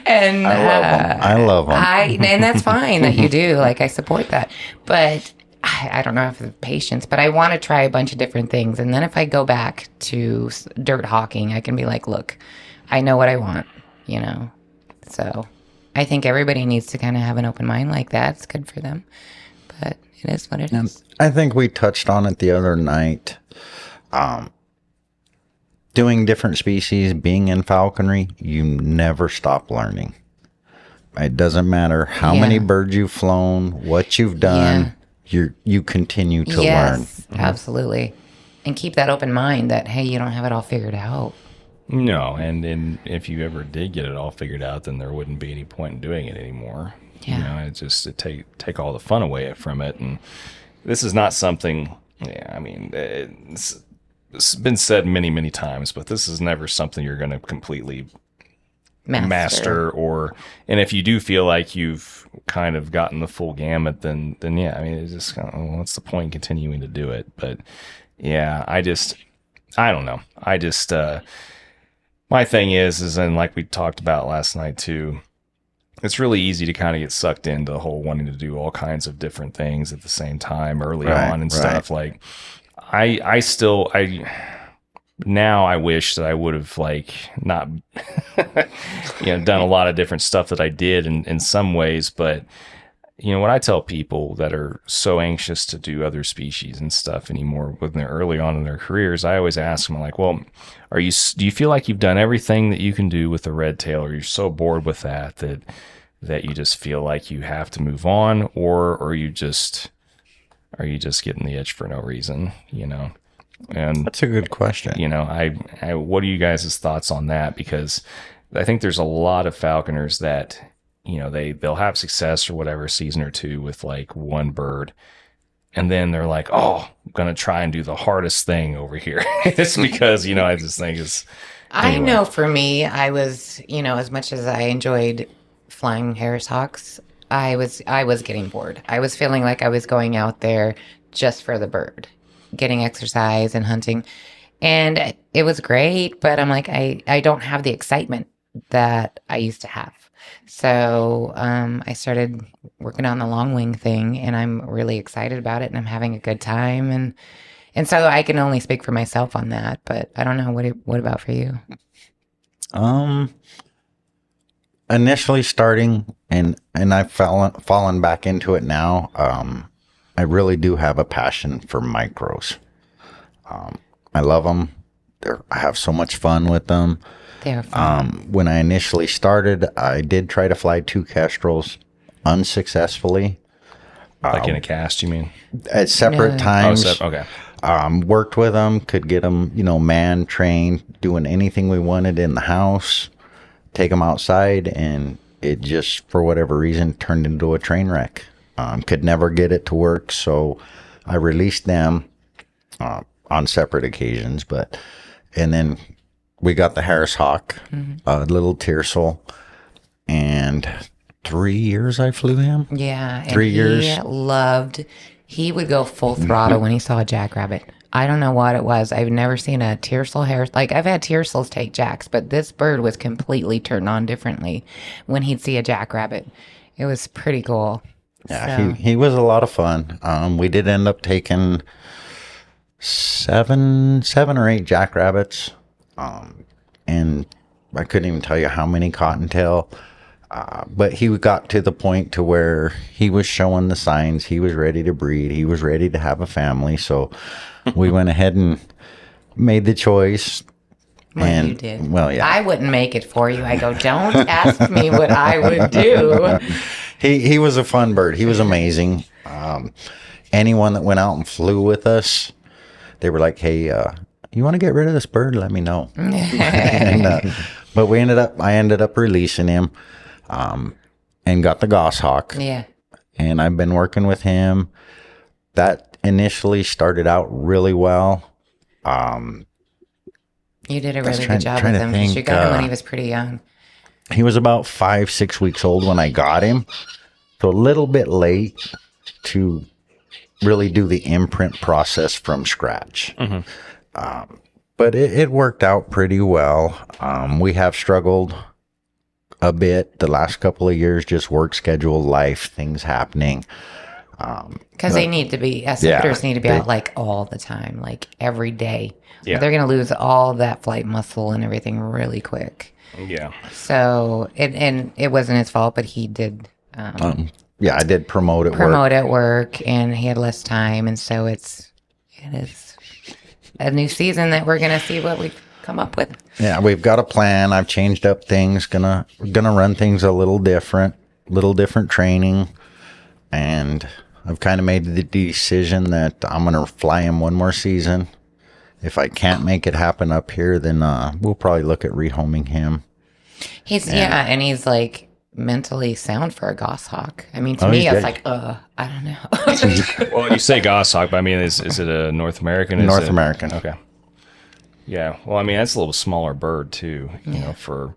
And I love them. And that's fine that you do. Like, I support that, but I don't know if I have the patience, but I want to try a bunch of different things. And then if I go back to dirt hawking, I can be like, look, I know what I want, so I think everybody needs to kind of have an open mind like that. It's good for them. But it is what it is. I think we touched on it the other night. Doing different species, being in falconry, you never stop learning. It doesn't matter how many birds you've flown, what you've done, you continue to learn. Yes, absolutely. And keep that open mind that, hey, you don't have it all figured out. No, and if you ever did get it all figured out, then there wouldn't be any point in doing it anymore. Yeah. It take all the fun away from it. And this is not something Yeah, I mean, it's been said many, many times, but this is never something you're going to completely master. And if you do feel like you've kind of gotten the full gamut, then yeah, I mean, it's just kind of, well, what's the point in continuing to do it? But yeah, I don't know. My thing is, and like we talked about last night too, it's really easy to kind of get sucked into the whole wanting to do all kinds of different things at the same time early on and stuff. Like now I wish that I would have like not, done a lot of different stuff that I did in some ways. But, when I tell people that are so anxious to do other species and stuff anymore when they're early on in their careers, I always ask them like, well, do you feel like you've done everything that you can do with the red tail, or you're so bored with that you just feel like you have to move on, or are you just getting the itch for no reason, And that's a good question. What are you guys' thoughts on that? Because I think there's a lot of falconers that, they'll have success or whatever season or two with like one bird. And then they're like, oh, I'm going to try and do the hardest thing over here. It's because, I just think it's. Anyway. I know for me, I was, as much as I enjoyed flying Harris Hawks, I was getting bored. I was feeling like I was going out there just for the bird, getting exercise and hunting. And it was great, but I'm like, I don't have the excitement that I used to have. So I started working on the long wing thing, and I'm really excited about it, and I'm having a good time. And so I can only speak for myself on that, but I don't know. What about for you? Initially starting, and I've fallen back into it now. I really do have a passion for micros. I love them. I have so much fun with them. They're fun. When I initially started, I did try to fly 2 kestrels unsuccessfully. Like in a cast, you mean? At separate times. Oh, okay. Worked with them, could get them, man trained, doing anything we wanted in the house, take them outside, and it just, for whatever reason, turned into a train wreck. Could never get it to work, so I released them on separate occasions. And then we got the Harris Hawk, a little Tiercel, and 3 years I flew him. Yeah. 3 years. He would go full throttle when he saw a jackrabbit. I don't know what it was. I've never seen a Tiercel Harris. Like, I've had Tiercels take jacks, but this bird was completely turned on differently when he'd see a jackrabbit. It was pretty cool. Yeah, So, he was a lot of fun. We did end up taking seven or 8 jackrabbits, and I couldn't even tell you how many cottontail. But he got to the point to where he was showing the signs. He was ready to breed. He was ready to have a family. So we went ahead and made the choice. well, you did. Well, yeah. I wouldn't make it for you. I go, don't ask me what I would do. He was a fun bird. He was amazing. Anyone that went out and flew with us, they were like, hey, you want to get rid of this bird? Let me know. But I ended up releasing him. And got the goshawk. Yeah. And I've been working with him. That initially started out really well. You did a really good job with him because you got him when he was pretty young. He was about 5-6 weeks old when I got him. So a little bit late to really do the imprint process from scratch. But it worked out pretty well. We have struggled a bit the last couple of years, just work schedule, life, things happening. Because they need to be, exhibitors need to be out like all the time, like every day. Yeah. They're going to lose all that flight muscle and everything really quick. Yeah. So, it wasn't his fault, but he did Yeah, I did promote at work, and he had less time. And so it is a new season that we're going to see what we come up with. Yeah, we've got a plan. I've changed up things. Gonna run things a little different training, and I've kind of made the decision that I'm gonna fly him one more season. If I can't make it happen up here, then we'll probably look at rehoming him. And he's like, mentally sound for a goshawk. I mean, to Oh, me, he's I was great. like, I don't know. Well, you say goshawk, but I mean, is it a North American? North American. Okay. Yeah. Well, I mean, that's a little smaller bird too. You know, for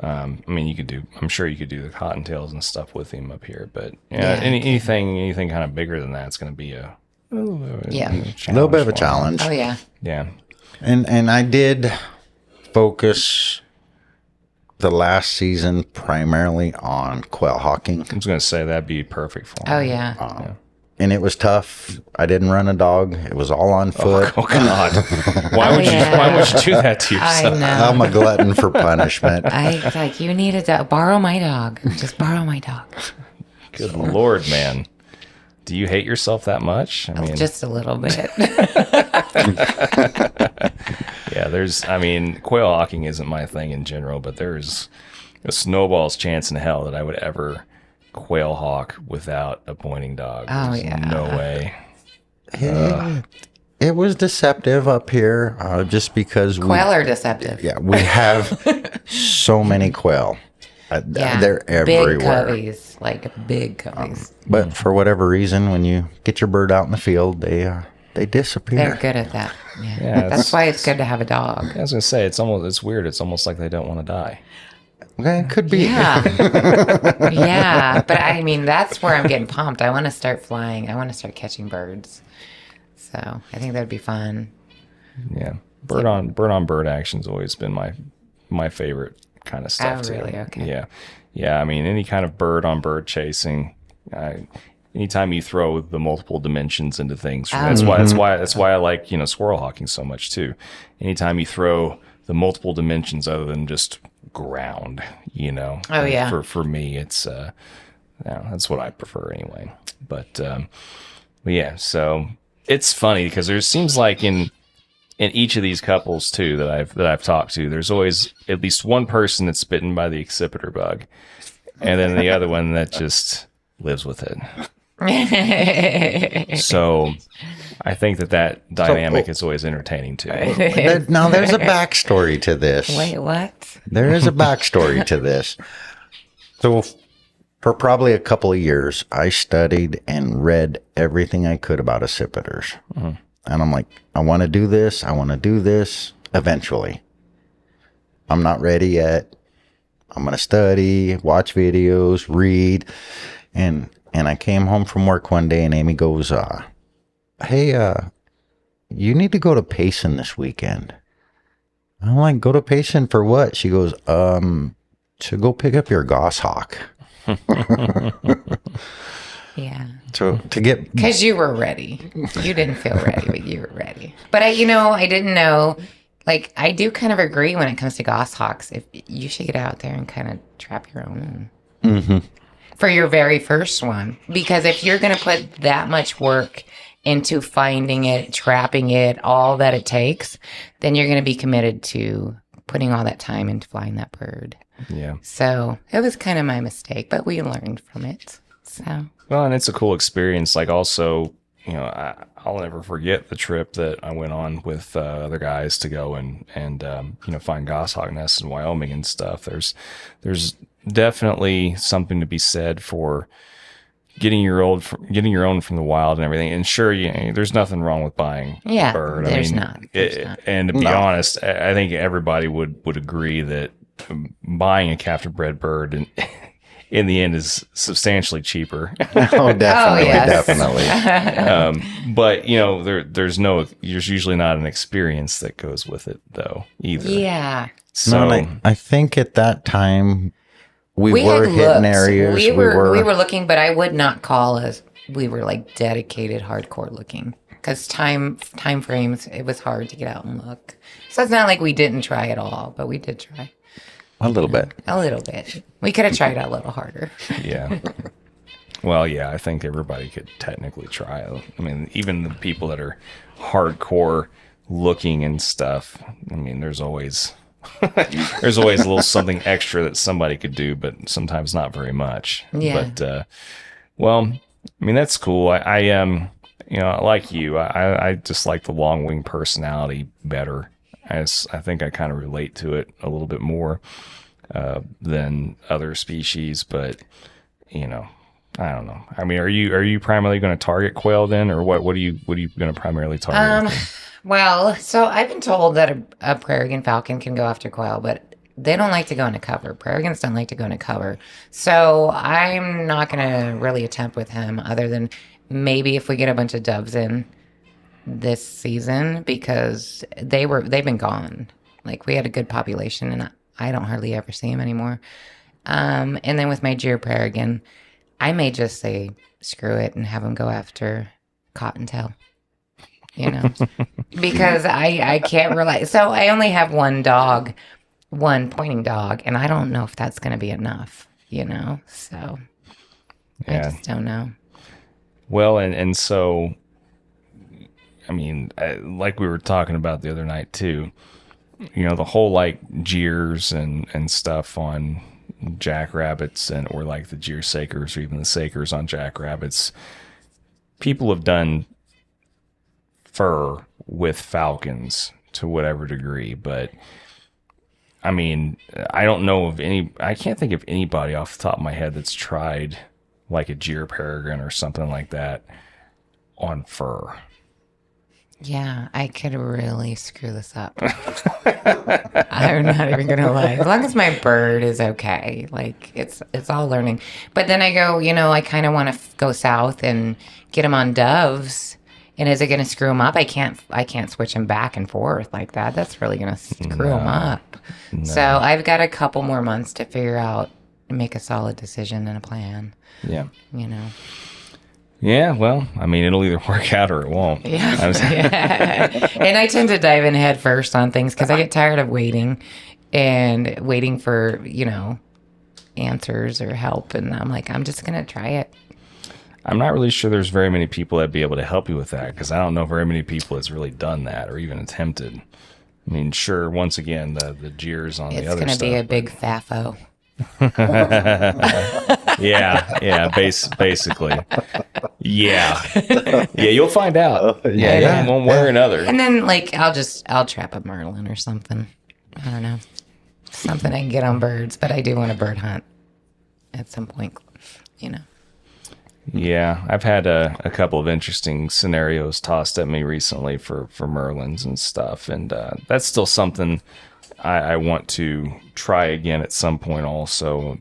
I mean, I'm sure you could do the cottontails and stuff with him up here, but anything kind of bigger than that's going to be a little bit of a challenge. Oh yeah. Yeah. And I did focus the last season primarily on quail hawking. I was going to say that'd be perfect for him. Oh yeah. And it was tough. I didn't run a dog. It was all on foot. Oh God! Why would you do that to I yourself? know. I'm a glutton for punishment. I like, you need a dog. Borrow my dog. Just borrow my dog. Good Lord, man! Do you hate yourself that much? I mean, Just a little bit. yeah. I mean, quail hawking isn't my thing in general, but there's a snowball's chance in hell that I would ever quail hawk without a pointing dog. Oh, There's yeah. no way. It was deceptive up here just because Quail are deceptive. we have so many quail. Yeah. They're everywhere. Big coveys, like big coveys. But for whatever reason, when you get your bird out in the field, they disappear. They're good at that. Yeah. Yeah, That's why it's good to have a dog. I was gonna say it's weird. It's almost like they don't want to die. Okay, it could be. Yeah. Yeah. But I mean, that's where I'm getting pumped. I want to start flying. I want to start catching birds. So I think that'd be fun. Yeah, bird on bird action's always been my favorite kind of stuff. Oh, really? Okay. Yeah. I mean, any kind of bird on bird chasing. Anytime you throw the multiple dimensions into things, that's why I like squirrel hawking so much too. Anytime you throw the multiple dimensions other than just ground, Oh, yeah. For me, it's that's what I prefer anyway. But yeah, so it's funny because there seems like in each of these couples too that I've talked to, there's always at least one person that's bitten by the accipiter bug, and then the other one that just lives with it. So I think that dynamic is always entertaining too. Now, there's a backstory to this. Wait, what? There is a backstory to this. So for probably a couple of years, I studied and read everything I could about accipiters. Mm-hmm. And I'm like, I want to do this. I want to do this eventually. I'm not ready yet. I'm going to study, watch videos, read. And I came home from work one day and Amy goes, hey, you need to go to Payson this weekend. I'm like, go to Payson for what? She goes, to go pick up your goshawk. Yeah. So to get, Because you were ready. You didn't feel ready, but you were ready. But I didn't know. Like, I do kind of agree when it comes to goshawks. If you should get out there and kind of trap your own for your very first one, because if you're going to put that much work into finding it, trapping it, all that it takes, then you're going to be committed to putting all that time into flying that bird. Yeah. So it was kind of my mistake, but we learned from it. So. Well, and it's a cool experience. Like also, I'll never forget the trip that I went on with other guys to go and find goshawk nests in Wyoming and stuff. There's definitely something to be said for getting your own from the wild and everything. And sure, there's nothing wrong with buying a bird. There's not. And to be honest, I think everybody would agree that buying a captive bred bird in the end is substantially cheaper. oh, definitely. But there's usually not an experience that goes with it though either. Yeah. So I think at that time we had were hitting looked. areas. We were looking, but I would not call us. We were like dedicated, hardcore looking. Because time frames, it was hard to get out and look. So it's not like we didn't try at all, but we did try. A little bit. A little bit. We could have tried a little harder. Yeah. Well, yeah, I think everybody could technically try. I mean, even the people that are hardcore looking and stuff. I mean, there's always a little something extra that somebody could do, but sometimes not very much. Yeah. But well, I mean, that's cool. I like you. I just like the long wing personality better. I think I kind of relate to it a little bit more. than other species, but you know, I don't know. I mean, are you primarily going to target quail then, or what are you going to primarily target? Well, so I've been told that a peregrine falcon can go after quail, but they don't like to go into cover. Peregrines don't like to go into cover. So I'm not going to really attempt with him other than maybe if we get a bunch of doves in this season, because they've been gone. Like, we had a good population and I don't hardly ever see them anymore. And then with my Gyr peregrine, I may just say screw it and have them go after cottontail. You know, because I can't rely. So I only have one pointing dog, and I don't know if that's going to be enough, you know? So I just don't know. Well, and so, I mean, like we were talking about the other night too, you know, the whole like Gyrs and stuff on jackrabbits or like the Gyr sakers or even the sakers on jackrabbits, people have done fur with falcons to whatever degree, but I mean, I don't know of I can't think of anybody off the top of my head that's tried like a Gyr peregrine or something like that on fur. Yeah, I could really screw this up. I'm not even gonna lie. As long as my bird is okay, like it's all learning. But then I go, you know, I kind of want to go south and get him on doves. And is it going to screw him up? I can't switch him back and forth like that. That's really going to screw him up. No. So I've got a couple more months to figure out and make a solid decision and a plan. Yeah. You know. Yeah, well, I mean, it'll either work out or it won't. Yeah. Yeah. And I tend to dive in head first on things because I get tired of waiting for, you know, answers or help. And I'm like, I'm just going to try it. I'm not really sure there's very many people that'd be able to help you with that, because I don't know very many people that's really done that or even attempted. I mean, sure, once again, the Gyrs on the other stuff. It's going to be a big FAFO. Yeah, basically. Yeah, you'll find out. One way or another. And then, like, I'll trap a Merlin or something. I don't know. Something I can get on birds, but I do want to bird hunt at some point, you know. Yeah, I've had a couple of interesting scenarios tossed at me recently for Merlins and stuff, and that's still something I want to try again at some point. Also,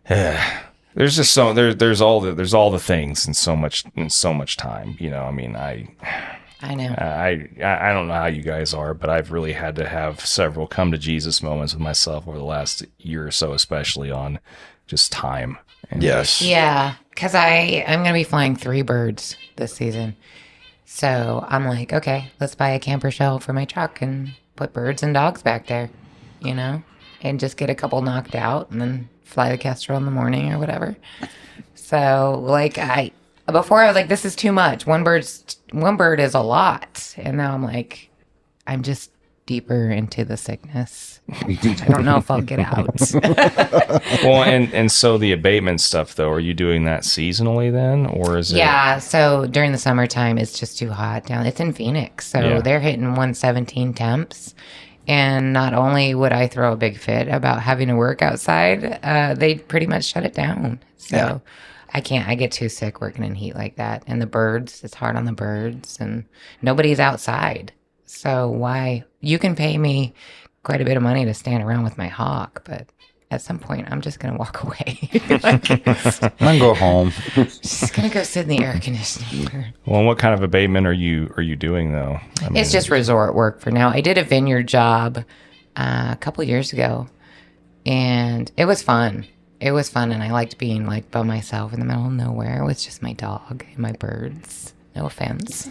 there's just there's all the things and so much time. You know, I mean, I know. I don't know how you guys are, but I've really had to have several come to Jesus moments with myself over the last year or so, especially on just time. Yes. Yeah, because I'm going to be flying 3 birds this season. So I'm like, okay, let's buy a camper shell for my truck and put birds and dogs back there, you know, and just get a couple knocked out and then fly the Kestrel in the morning or whatever. So like before I was like, this is too much. One bird is a lot. And now I'm like, I'm just deeper into the sickness. I don't know if I'll get out. Well, and so the abatement stuff, though, are you doing that seasonally then, or is it? Yeah, so during the summertime, it's just too hot down. It's in Phoenix, so they're hitting 117 temps. And not only would I throw a big fit about having to work outside, they pretty much shut it down. So I can't. I get too sick working in heat like that. And the birds, it's hard on the birds, and nobody's outside. So why? You can pay me quite a bit of money to stand around with my hawk, but at some point I'm just going to walk away. I'm going to go home. Just going to go sit in the air conditioning. Well, what kind of abatement are you doing though? I mean, it's just resort work for now. I did a vineyard job a couple years ago, and it was fun. It was fun, and I liked being like by myself in the middle of nowhere with just my dog and my birds. No offense,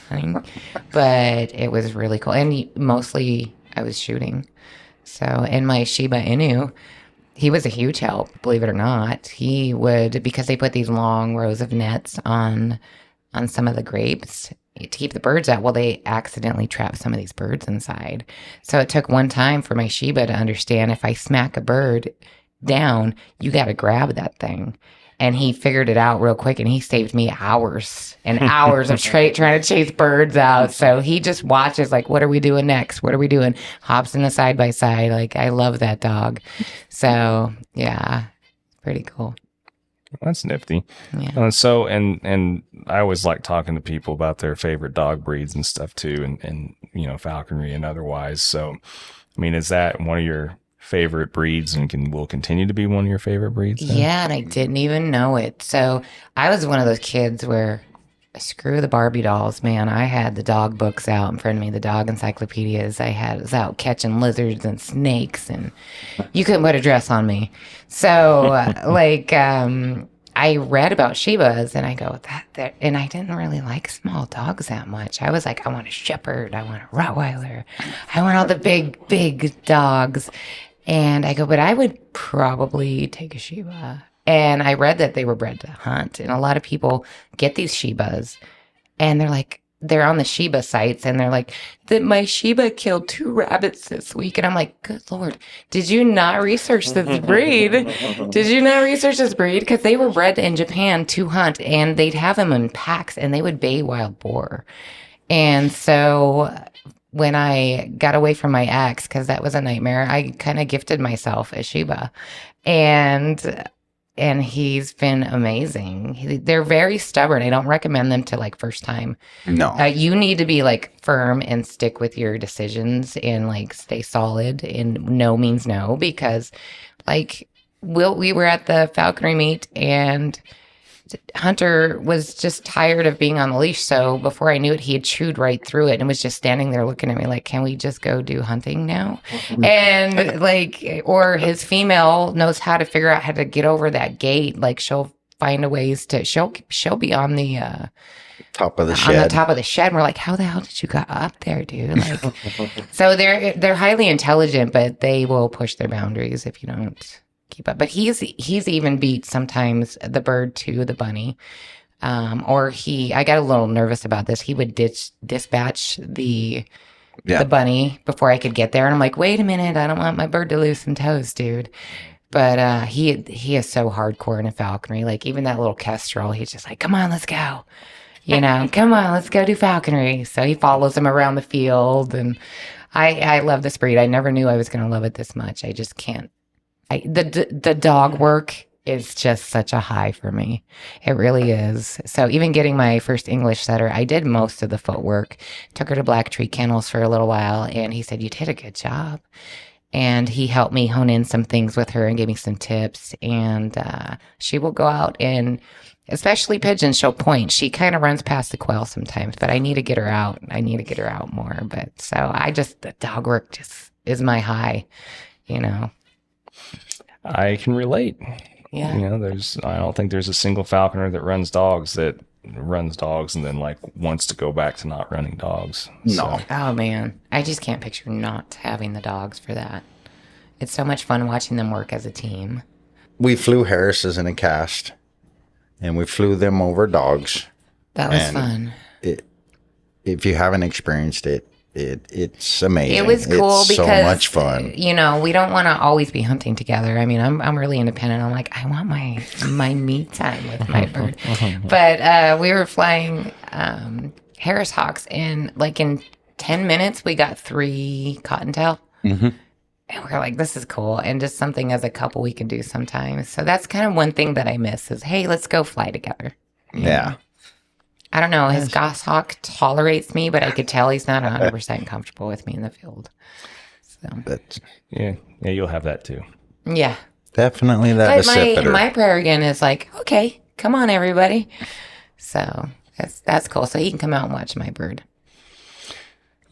but it was really cool. And mostly I was shooting. So, and my Shiba Inu, he was a huge help, believe it or not. He would, because they put these long rows of nets on some of the grapes to keep the birds out. Well, they accidentally trapped some of these birds inside. So it took one time for my Shiba to understand if I smack a bird down, you got to grab that thing. And he figured it out real quick, and he saved me hours and hours of trying to chase birds out. So he just watches, like, what are we doing next? What are we doing? Hops in the side by side. Like, I love that dog. So, yeah, pretty cool. That's nifty. Yeah. And I always like talking to people about their favorite dog breeds and stuff too, and falconry and otherwise. So, I mean, is that one of your favorite breeds and will continue to be one of your favorite breeds then? Yeah, and I didn't even know it. So I was one of those kids where, screw the Barbie dolls, man. I had the dog books out in front of me, the dog encyclopedias. I was out catching lizards and snakes, and you couldn't put a dress on me. So I read about Shibas, and I go, that, and I didn't really like small dogs that much. I was like, I want a shepherd, I want a Rottweiler, I want all the big dogs. And I go, but I would probably take a Shiba. And I read that they were bred to hunt. And a lot of people get these Shibas, and they're on the Shiba sites, and they're like, that my Shiba killed 2 rabbits this week. And I'm like, good Lord, did you not research this breed? Because they were bred in Japan to hunt, and they'd have them in packs, and they would bay wild boar. And so when I got away from my ex, because that was a nightmare, I kind of gifted myself a Shiba. And he's been amazing. They're very stubborn. I don't recommend them to first time. No. You need to be firm and stick with your decisions and stay solid. And no means no, because we were at the falconry meet, and Hunter was just tired of being on the leash. So before I knew it, he had chewed right through it and was just standing there looking at me like, can we just go do hunting now? And or his female knows how to figure out how to get over that gate. She'll find a ways to, she'll be on the, top of the shed. On the top of the shed. And we're like, how the hell did you get up there, dude? So they're highly intelligent, but they will push their boundaries if you don't keep up. But he's even beat sometimes the bird to the bunny. I got a little nervous about this. He would dispatch the bunny before I could get there. And I'm like, wait a minute, I don't want my bird to lose some toes, dude. But he is so hardcore in falconry. Even that little kestrel, he's just like, come on, let's go. Come on, let's go do falconry. So he follows him around the field. And I love this breed. I never knew I was going to love it this much. I just can't. The dog work is just such a high for me. It really is. So even getting my first English setter, I did most of the footwork. Took her to Black Tree Kennels for a little while, and he said, you did a good job. And he helped me hone in some things with her and gave me some tips. And she will go out and, especially pigeons, she'll point. She kind of runs past the quail sometimes, but I need to get her out. I need to get her out more. But so the dog work just is my high, I can relate. Yeah. I don't think there's a single falconer that runs dogs and then wants to go back to not running dogs. No. So. Oh man, I just can't picture not having the dogs for that. It's so much fun watching them work as a team. We flew Harris's in a cast, and we flew them over dogs. That was fun. If you haven't experienced it, it's amazing. It was cool it's because so much fun. We don't want to always be hunting together. I mean, I'm really independent. I'm like, I want my me time with my bird. But we were flying Harris hawks, and in 10 minutes we got 3 cottontail. Mm-hmm. And we're like, this is cool, and just something as a couple we can do sometimes. So that's kind of one thing that I miss is, hey, let's go fly together. Yeah. I don't know. His goshawk tolerates me, but I could tell he's not 100% comfortable with me in the field. So. But yeah, you'll have that too. Yeah. Definitely that But my prayer again is okay, come on, everybody. So that's cool. So he can come out and watch my bird.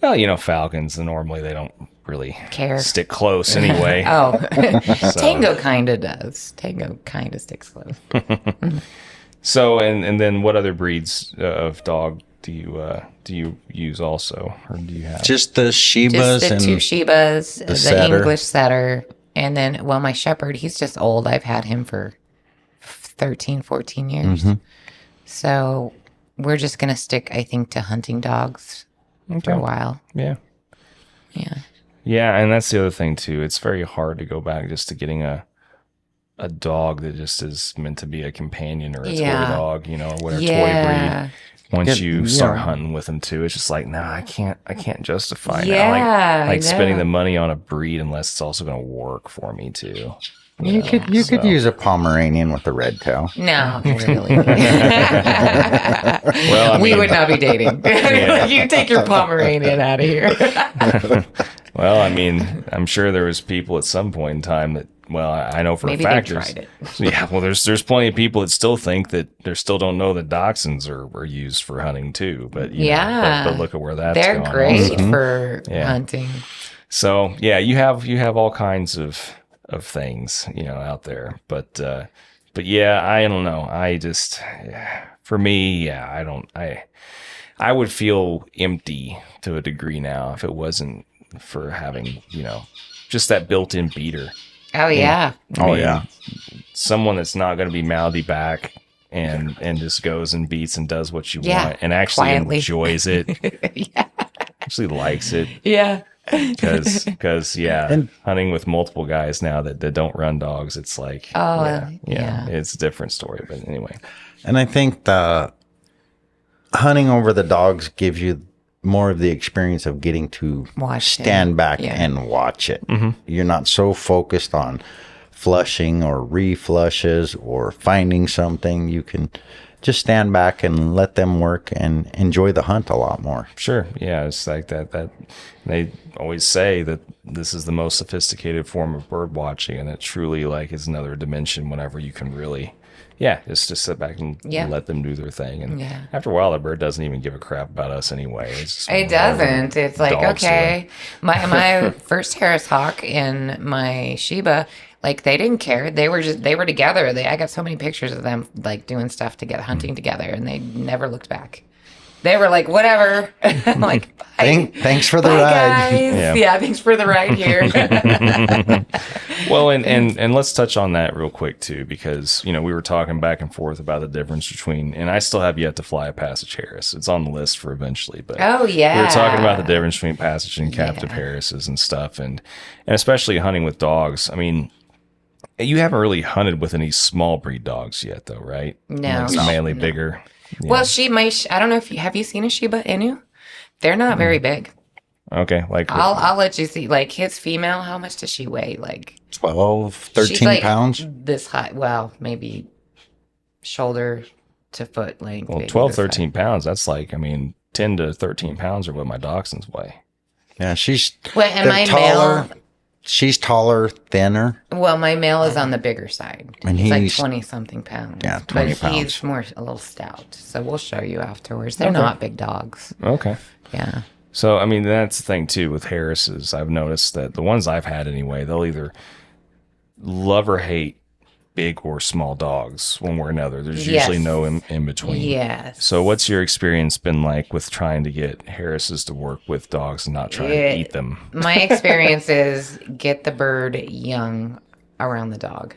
Well, falcons, normally they don't really care, stick close anyway. Tango kind of does. Tango kind of sticks close. So, and then what other breeds of dog do you use also, or do you have? Just the Shibas, just the 2 Shibas, the setter. English setter, and then my shepherd. He's just old. I've had him for 13, 14 years. Mm-hmm. So we're just gonna stick, I think, to hunting dogs for a while. Yeah. Yeah. Yeah, and that's the other thing too. It's very hard to go back just to getting a a dog that just is meant to be a companion or a toy Yeah. dog, or whatever toy Yeah. breed. Once Yeah, you start yeah. hunting with them too, it's just like, nah, I can't justify now. Yeah, I Like spending know. the money on a breed unless it's also going to work for me too. You could use a Pomeranian with a red tail. No, really. Well, I we mean- would not be dating. You take your Pomeranian out of here. Well, I mean, I'm sure there was people at some point in time that, well, I know for Maybe a fact they there's- tried it. Yeah, well, there's plenty of people that still think that they still don't know that dachshunds are used for hunting too. But Yeah. but look at where that's They're gone great also. for Yeah. hunting. So yeah, you have all kinds of things out there, but yeah, I don't know. I just for me, I would feel empty to a degree now if it wasn't for having just that built-in beater. Oh yeah. Oh, mean, yeah. Someone that's not going to be mouthy back and just goes and beats and does what you Yeah, want and actually quietly. enjoys it, Yeah. actually likes it. Yeah. Because And- hunting with multiple guys now that don't run dogs, it's like, Oh, yeah. it's a different story. But anyway, And I think the hunting over the dogs gives you more of the experience of getting to Watch it. stand back Yeah. and watch it. You're not so focused on flushing or reflushes or finding something. You can just stand back and let them work and enjoy the hunt a lot more. sure, yeah, it's like that they always say that this is the most sophisticated form of bird watching, and it truly like is another dimension whenever you can really. Yeah, just sit back and Yeah. let them do their thing. And Yeah. after a while, the bird doesn't even give a crap about us anyway. It's just It whatever doesn't. It's like, dogs do. okay. My first Harris Hawk and my Shiba, like they didn't care. They were together. I got so many pictures of them like doing stuff to get hunting together, and they never looked back. They were like, whatever. I'm like, bye. Thanks for the Bye, ride. guys. Yeah, thanks for the ride here. Well, and let's touch on that real quick too, because we were talking back and forth about the difference between, and I still have yet to fly a Passage Harris. It's on the list for eventually, but Oh, yeah. we were talking about the difference between Passage and captive Yeah. Harrises and stuff, and especially hunting with dogs. I mean, you haven't really hunted with any small breed dogs yet, though, right? No. It's No. mainly No. bigger. Yeah. Well, I don't know if have you seen a Shiba Inu? They're not very big. Okay, like I'll let you see. Like his female, how much does she weigh? Like 12, she's 13 like pounds. this high. Well, maybe shoulder to foot length. well, maybe 12, this high. 13 pounds. That's like, 10 to 13 pounds are what my dachshunds weigh. Yeah, she's Well, and they're my taller. male. She's taller, thinner. Well, my male is on the bigger side. And he's like he's- 20-something pounds. Yeah, 20 but he's pounds. more a little stout. So we'll show you afterwards. They're Okay. not big dogs. Okay. Yeah. So, that's the thing too with Harris's. I've noticed that the ones I've had anyway, they'll either love or hate big or small dogs one way or another. There's usually Yes. no in between. Yes. So, what's your experience been like with trying to get Harris's to work with dogs and not trying to eat them? My experience is get the bird young around the dog.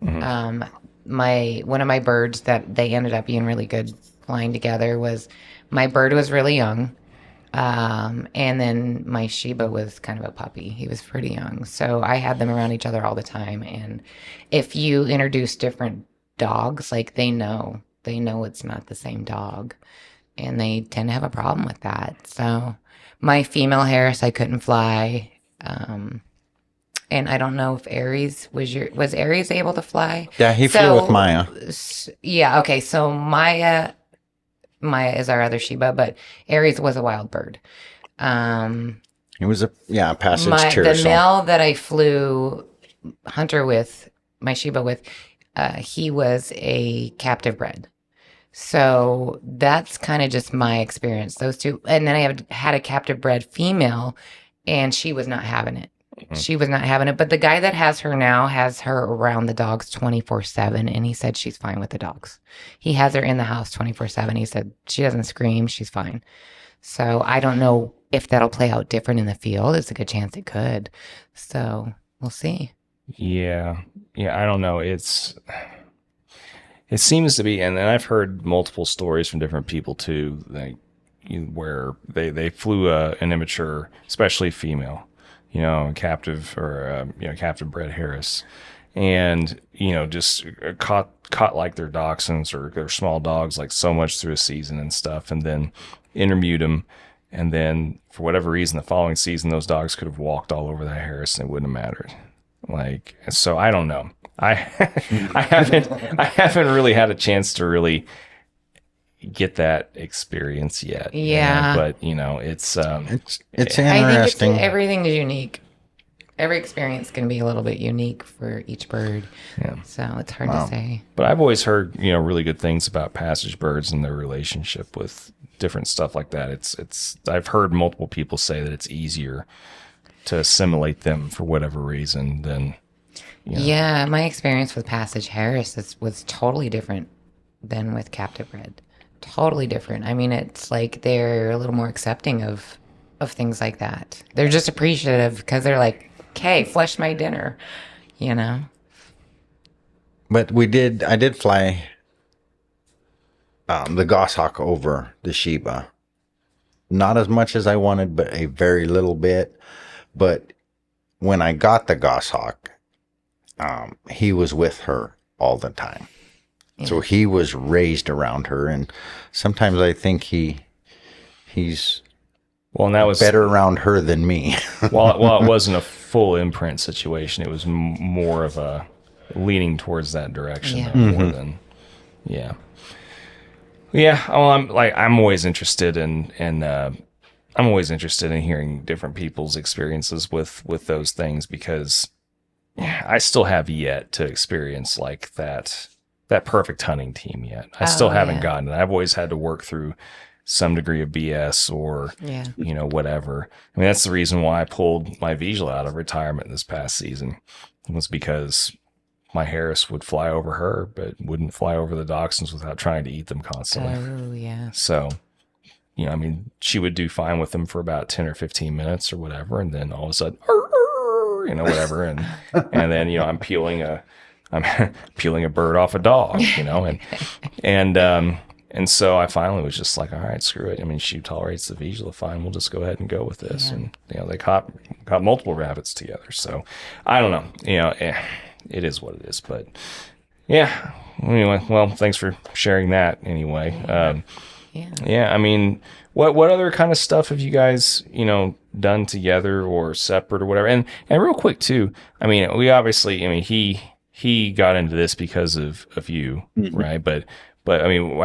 One of my birds that they ended up being really good flying together was my bird was really young. And then my Shiba was kind of a puppy. He was pretty young. So I had them around each other all the time. And if you introduce different dogs, like they know it's not the same dog. And they tend to have a problem with that. So my female Harris, I couldn't fly. And I don't know if Aries was Aries able to fly? Yeah, he flew with Maya. Yeah. Okay. So Maya is our other Shiba, but Aries was a wild bird. He was a passage The Tirso. male that I flew hunter with, my Shiba with, he was a captive bred. So that's kind of just my experience. Those two, and then I had a captive bred female, and she was not having it. She was not having it. But the guy that has her now has her around the dogs 24/7, and he said she's fine with the dogs. He has her in the house 24/7. He said she doesn't scream, she's fine. So I don't know if that'll play out different in the field. It's a good chance it could. So we'll see. Yeah. I don't know. It seems to be, and I've heard multiple stories from different people too, like where they flew an immature, especially female, captive or captive bred Harris, and just caught like their dachshunds or their small dogs like so much through a season and stuff, and then intermewed them, and then for whatever reason the following season those dogs could have walked all over that Harris and it wouldn't have mattered. Like, so I don't know. I haven't really had a chance to really get that experience yet. Yeah. But it's interesting. I think everything is unique. Every experience can be a little bit unique for each bird. Yeah. So it's hard to say. But I've always heard, really good things about passage birds and their relationship with different stuff like that. It's I've heard multiple people say that it's easier to assimilate them for whatever reason than Yeah, my experience with Passage Harris was totally different than with captive bred. Totally different. I mean, it's like they're a little more accepting of things like that. They're just appreciative because they're like, okay, flesh my dinner, But I did fly the goshawk over the Shiba. Not as much as I wanted, but a very little bit. But when I got the goshawk, he was with her all the time. Yeah. So he was raised around her, and sometimes I think he's and that was better around her than me. Well, it wasn't a full imprint situation. It was more of a leaning towards that direction, more than, yeah. Well, I'm always interested in hearing different people's experiences with those things, because I still have yet to experience like that perfect hunting team yet. I still haven't gotten it. I've always had to work through some degree of BS or, whatever. I mean, that's the reason why I pulled my Vizsla out of retirement this past season, was because my Harris would fly over her, but wouldn't fly over the dachshunds without trying to eat them constantly. Oh, yeah. So, she would do fine with them for about 10 or 15 minutes or whatever. And then all of a sudden, whatever. And then, I'm peeling a bird off a dog, and so I finally was just like, all right, screw it. I mean, she tolerates the Vizsla, fine. We'll just go ahead and go with this. Yeah. And, they caught multiple rabbits together. So I don't know, it is what it is, but yeah. Anyway, well, thanks for sharing that anyway. Yeah. I mean, what other kind of stuff have you guys, done together or separate or whatever? And real quick too, I mean, we obviously, he got into this because of you, mm-hmm. right? But I mean,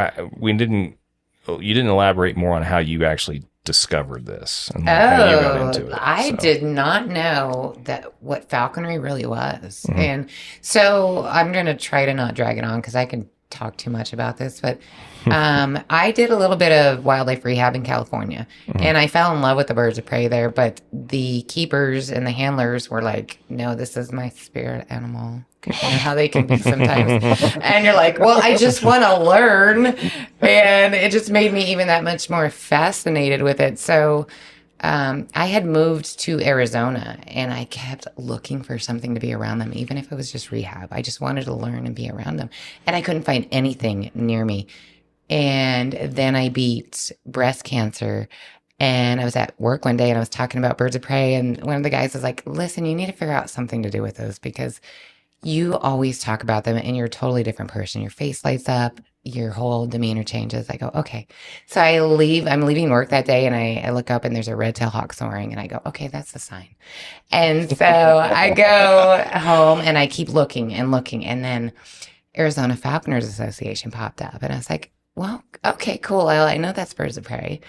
you didn't elaborate more on how you actually discovered this and how you got into it. I did not know what falconry really was. Mm-hmm. And so I'm going to try to not drag it on because I can talk too much about this, but I did a little bit of wildlife rehab in California, mm-hmm. and I fell in love with the birds of prey there, but the keepers and the handlers were like, no, this is my spirit animal. You know how they can be sometimes. And you're like, well, I just want to learn. And it just made me even that much more fascinated with it. So I had moved to Arizona, and I kept looking for something to be around them, even if it was just rehab. I just wanted to learn and be around them. And I couldn't find anything near me. And then I beat breast cancer. And I was at work one day, and I was talking about birds of prey. And one of the guys was like, listen, you need to figure out something to do with those, because you always talk about them and you're a totally different person. Your face lights up, your whole demeanor changes. I go, okay. So I'm leaving work that day, and I look up and there's a red-tailed hawk soaring, and I go, okay, that's the sign. And so I go home and I keep looking and looking. And then Arizona Falconers Association popped up, and I was like, well, okay, cool. I know that's birds of prey.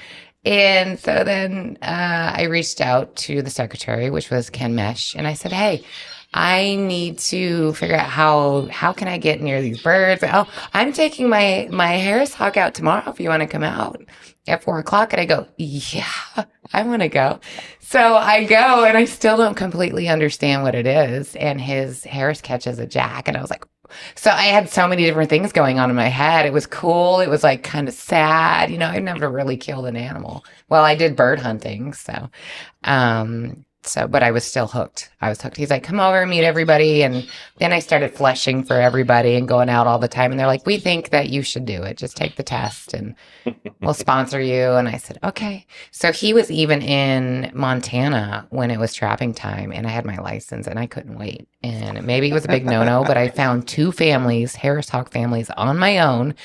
And so then I reached out to the secretary, which was Ken Mesh, and I said, hey, I need to figure out how can I get near these birds? Oh, I'm taking my Harris hawk out tomorrow if you want to come out at 4:00. And I go, yeah, I want to go. So I go, and I still don't completely understand what it is. And his Harris catches a jack. And I was like, so I had so many different things going on in my head. It was cool. It was like kind of sad. I'd never really killed an animal. Well, I did bird hunting. So, So, but I was still hooked. I was hooked. He's like, come over and meet everybody. And then I started fleshing for everybody and going out all the time. And they're like, we think that you should do it. Just take the test and we'll sponsor you. And I said, okay. So he was even in Montana when it was trapping time. And I had my license and I couldn't wait. And maybe it was a big no-no, but I found 2 families, Harris Hawk families on my own.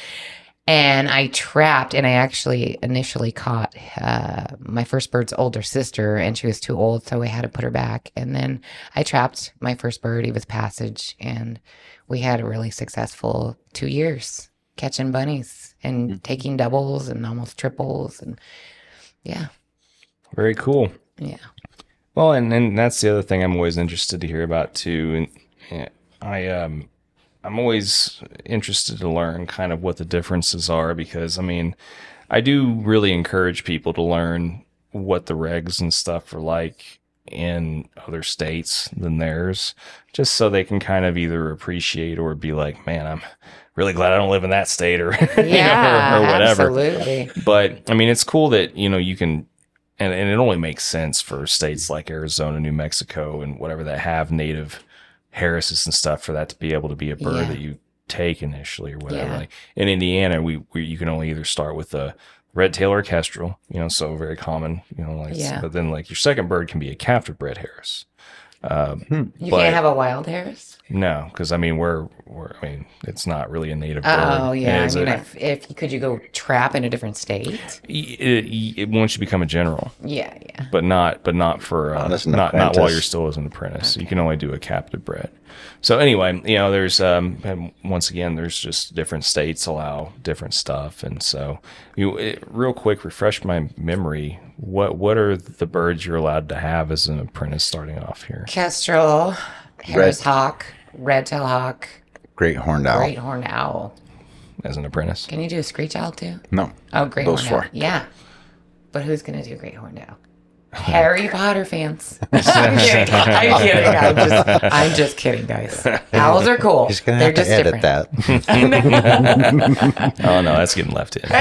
And I trapped, and I actually initially caught my first bird's older sister, and she was too old, so we had to put her back. And then I trapped my first bird. He was Passage, and we had a really successful 2 years catching bunnies and taking doubles and almost triples, and yeah. Very cool. Yeah. Well, and that's the other thing I'm always interested to hear about too. And I'm always interested to learn kind of what the differences are, because I mean, I do really encourage people to learn what the regs and stuff are like in other states than theirs, just so they can kind of either appreciate or be like, man, I'm really glad I don't live in that state, or Yeah, or whatever. absolutely. But I mean, it's cool that, you can, and it only makes sense for states like Arizona, New Mexico, and whatever that have native Harrises and stuff, for that to be able to be a bird that you take initially or whatever. Yeah. Like in Indiana, we you can only either start with a red tail or kestrel, so very common, but then like your second bird can be a captive bred Harris. You can't have a wild Harris? No, because I mean it's not really a native bird. Oh yeah, I mean, if could you go trap in a different state? Once you become a general, Yeah. but not for as an not apprentice. while you're still as an apprentice. You can only do a captive bred. So anyway, there's and once again, there's just different states allow different stuff, and so real quick, refresh my memory. What are the birds you're allowed to have as an apprentice starting off here? Kestrel, Harris Hawk, red-tailed hawk, Great horned owl. great horned owl. As an apprentice? Can you do a screech owl too? No. Oh, great Those horned owl. four. Yeah. But who's going to do great horned owl? Harry Potter fans. I'm kidding. I'm just kidding, guys. Owls are cool. He's gonna They're have to just edit different. that. Oh no, that's getting left in.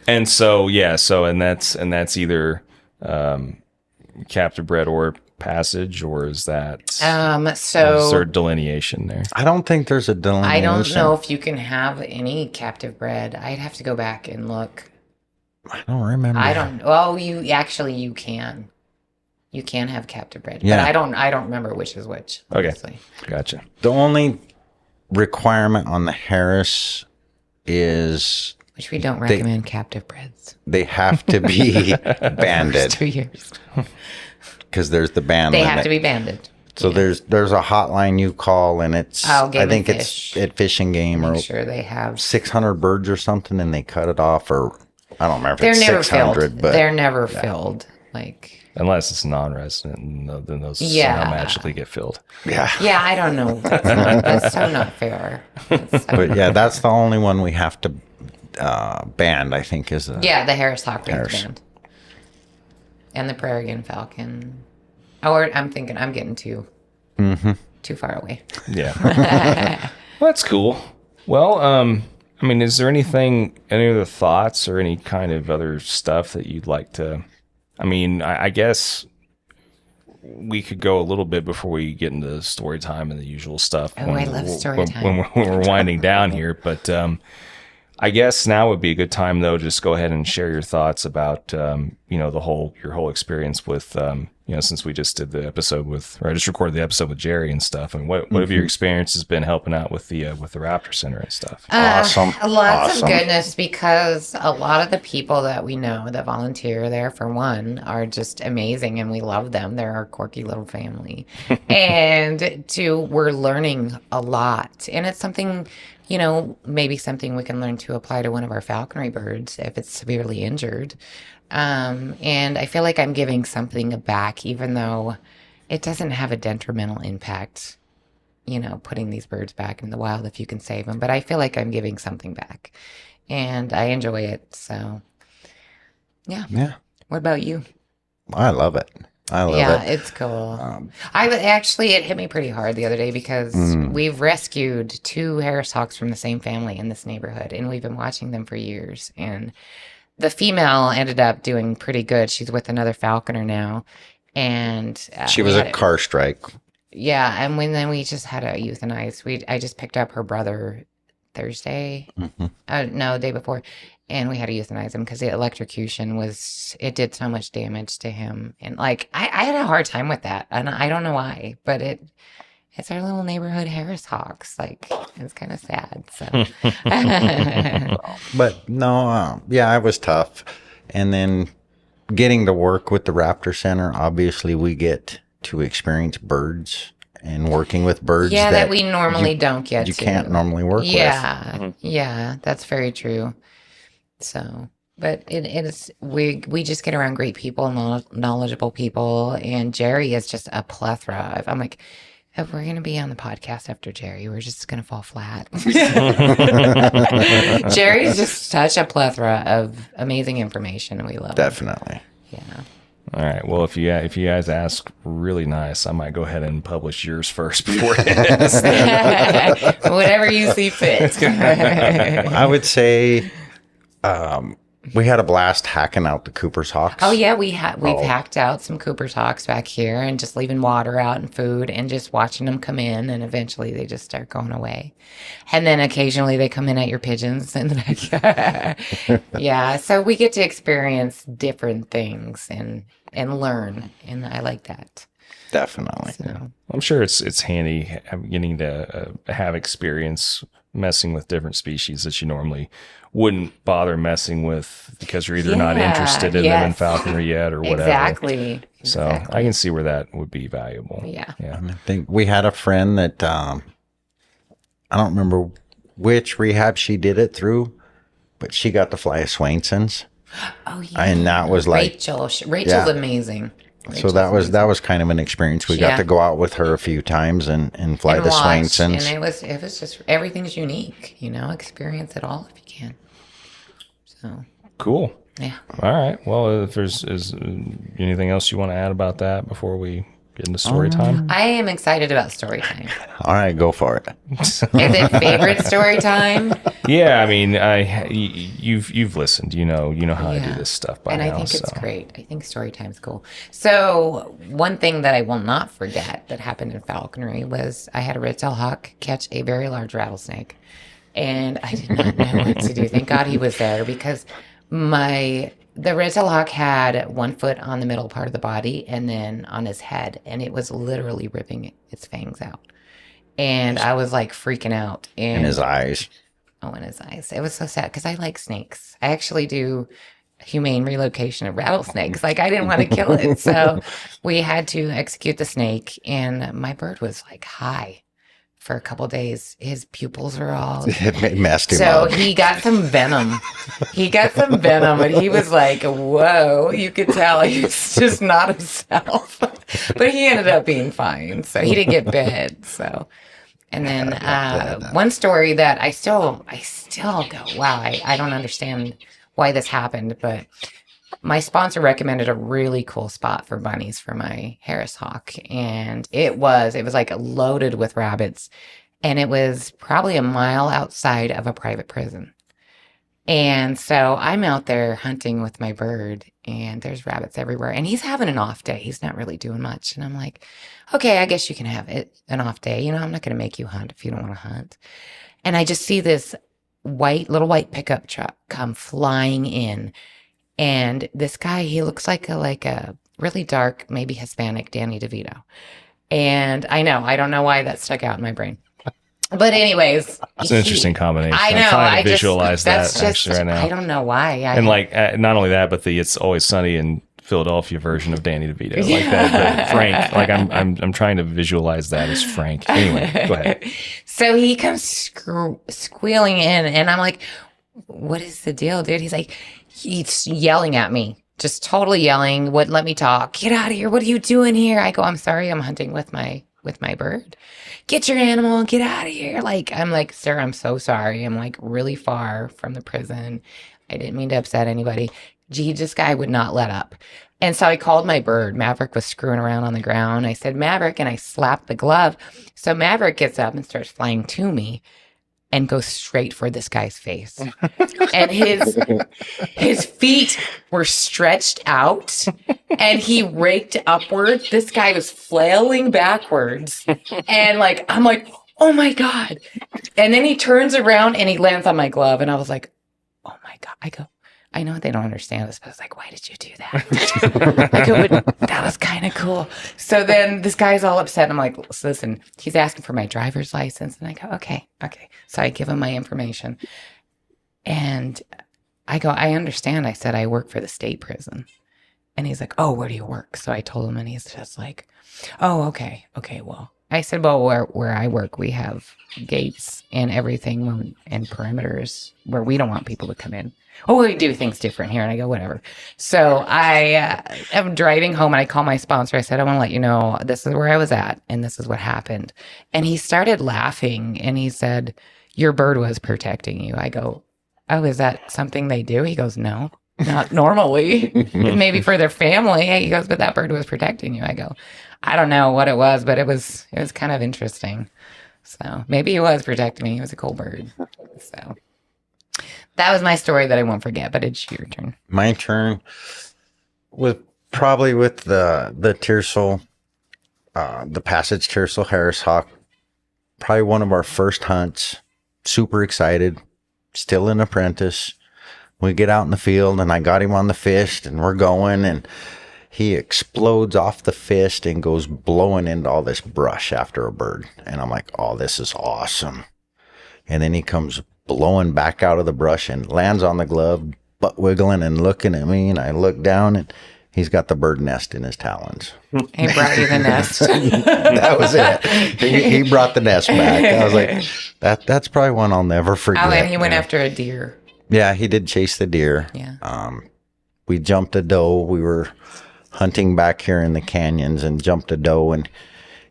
And so and that's either captive bred or Passage, or is that is there delineation there? I don't think there's a delineation. I don't know if you can have any captive bred. I'd have to go back and look. I don't remember. You can. You can have captive bred. Yeah. But I don't remember which is which. Honestly. Okay, gotcha. The only requirement on the Harris is Which we don't recommend captive breds. they have to be banded, 2 years. because there's the band They limit. have to be banded. So there's a hotline you call, and it's Game I think and it's Fish. at Fish and Game, or Make sure they have. 600 birds or something, and they cut it off, or I don't remember if They're it's never 600, filled. but They're never filled. Like. Unless it's non-resident, then those Yeah. magically get filled. yeah. Yeah, I don't know. That's so not fair. But yeah, that's the only one we have to band, I think, is the Yeah, the Harris Hawk Harris. band. And the Prairie Falcon. Or I'm thinking I'm getting too far away. Yeah. Well, that's cool. Well, I mean, is there any other thoughts or any kind of other stuff that you'd like to? I mean, I guess we could go a little bit before we get into story time and the usual stuff. Oh, I love story time. When we're winding down here. But I guess now would be a good time, though, just go ahead and share your thoughts about, your whole experience with, since we just did the episode I just recorded the episode with Jerry and stuff. And what have your experiences been helping out with the Raptor Center and stuff? Awesome. Lots of goodness, because a lot of the people that we know that volunteer there, for one, are just amazing, and we love them. They're our quirky little family. And two, we're learning a lot. And it's something, maybe something we can learn to apply to one of our falconry birds if it's severely injured. And I feel like I'm giving something back, even though it doesn't have a detrimental impact, putting these birds back in the wild if you can save them. But I feel like I'm giving something back, and I enjoy it. So, yeah. Yeah. What about you? I love it. Yeah, it's cool. It hit me pretty hard the other day, because we've rescued 2 Harris Hawks from the same family in this neighborhood, and we've been watching them for years. And the female ended up doing pretty good. She's with another falconer now. And She was a car strike. Yeah, and then we just had to euthanize. I just picked up her brother Thursday. No, day before, and we had to euthanize him because the electrocution it did so much damage to him, and like I had a hard time with that, and I don't know why, but it's our little neighborhood Harris Hawks. Like it's kind of sad. So, but no, yeah, it was tough, and then getting to work with the Raptor Center. Obviously, we get to experience birds and working with birds that we normally don't get. You can't normally work with. Yeah, that's very true. So, but it is we just get around great people, knowledgeable people, and Jerry is just a plethora. I'm like, if we're gonna be on the podcast after Jerry, we're just gonna fall flat. Jerry's just such a plethora of amazing information, and we love Definitely. Him. Yeah. All right. Well, if you guys ask really nice, I might go ahead and publish yours first before Whatever you see fit. I would say we had a blast hacking out the Cooper's Hawks. Oh yeah, we've hacked out some Cooper's Hawks back here and just leaving water out and food and just watching them come in, and eventually they just start going away. And then occasionally they come in at your pigeons in the backyard. Yeah, so we get to experience different things and learn, and I like that. Definitely. So. I'm sure it's handy getting to have experience messing with different species that you normally wouldn't bother messing with because you're either not interested in them in falconry yet or whatever. Exactly. So I can see where that would be valuable. Yeah. I think we had a friend that I don't remember which rehab she did it through, but she got to fly a Swainson's. Oh yeah. And that was like Rachel's yeah. amazing. So that was kind of an experience. We got to go out with her a few times and fly the Swainson's. And it was just everything's unique, experience it all if you can. So cool. Yeah. All right. Well, if there's anything else you want to add about that before we get into story time? I am excited about story time. All right, go for it. Is it favorite story time? Yeah, I mean, you've listened. You know how I do this stuff by now. And I think it's great. I think story time's cool. So one thing that I will not forget that happened in falconry was I had a red-tailed hawk catch a very large rattlesnake, and I did not know what to do. Thank God he was there because the red-tailed hawk had one foot on the middle part of the body and then on his head, and it was literally ripping its fangs out. And I was like freaking out. And in his eyes. Oh, in his eyes. It was so sad because I like snakes. I actually do humane relocation of rattlesnakes. Like I didn't want to kill it. So we had to execute the snake, and my bird was like high for a couple of days. His pupils were all it messed him up. So he got some venom. And he was like, whoa, you could tell he was just not himself. But he ended up being fine. So he didn't get bit. So and then one story that I still go, wow, I don't understand why this happened, but my sponsor recommended a really cool spot for bunnies for my Harris hawk, and it was like loaded with rabbits, and it was probably a mile outside of a private prison. And so I'm out there hunting with my bird, and there's rabbits everywhere, and he's having an off day. He's not really doing much. And I'm like, okay, I guess you can have an off day. I'm not going to make you hunt if you don't want to hunt. And I just see this little white pickup truck come flying in. And this guy, he looks like a really dark, maybe Hispanic Danny DeVito. And I don't know why that stuck out in my brain. But anyways, it's an interesting combination. I know. I'm trying to visualize that actually right now. I don't know why. And not only that, but the It's Always Sunny in Philadelphia version of Danny DeVito, like that. Frank, like I'm trying to visualize that as Frank. Anyway, go ahead. So he comes squealing in, and I'm like, "What is the deal, dude?" He's yelling at me. Just totally yelling, wouldn't let me talk. Get out of here. What are you doing here? I go, I'm sorry, I'm hunting with my bird. Get your animal and get out of here. I'm like, sir, I'm so sorry. I'm like really far from the prison. I didn't mean to upset anybody. Gee, this guy would not let up. And so I called my bird. Maverick was screwing around on the ground. I said, Maverick, and I slapped the glove. So Maverick gets up and starts flying to me. and go straight for this guy's face. And his feet were stretched out and he raked upward. This guy was flailing backwards. And like, I'm like, oh my God. And then he turns around and he lands on my glove. And I was like, oh my God. I go, I know they don't understand this, but I was like, why did you do that? I go, but that was kind of cool. So then this guy's all upset. I'm like, listen, he's asking for my driver's license. And I go, okay. So I give him my information. And I go, I understand. I said, I work for the state prison. And he's like, oh, where do you work? So I told him, and he's just like, oh, okay, well. I said, well, where I work, we have gates and everything and perimeters where we don't want people to come in. Oh, we do things different here. And I go, whatever. So I am driving home and I call my sponsor. I said, I want to let you know this is where I was at and this is what happened. And he started laughing and he said, your bird was protecting you. I go, oh, is that something they do? He goes, no, not normally. Maybe for their family. He goes, but that bird was protecting you. I go, I don't know what it was, but it was kind of interesting. So maybe he was protecting me. He was a cool bird. So that was my story that I won't forget, but it's your turn. My turn was probably with the Tiercel, the Passage Tiercel Harris hawk. Probably one of our first hunts. Super excited. Still an apprentice. We get out in the field and I got him on the fist and we're going and he explodes off the fist and goes blowing into all this brush after a bird. And I'm like, oh, this is awesome. And then he comes blowing back out of the brush and lands on the glove, butt wiggling and looking at me. And I look down and he's got the bird nest in his talons. He brought you the nest. That was it. He brought the nest back. I was like, that's probably one I'll never forget. Oh, and he went after a deer. Yeah, he did chase the deer. Yeah. We jumped a doe. We were hunting back here in the canyons and jumped a doe, and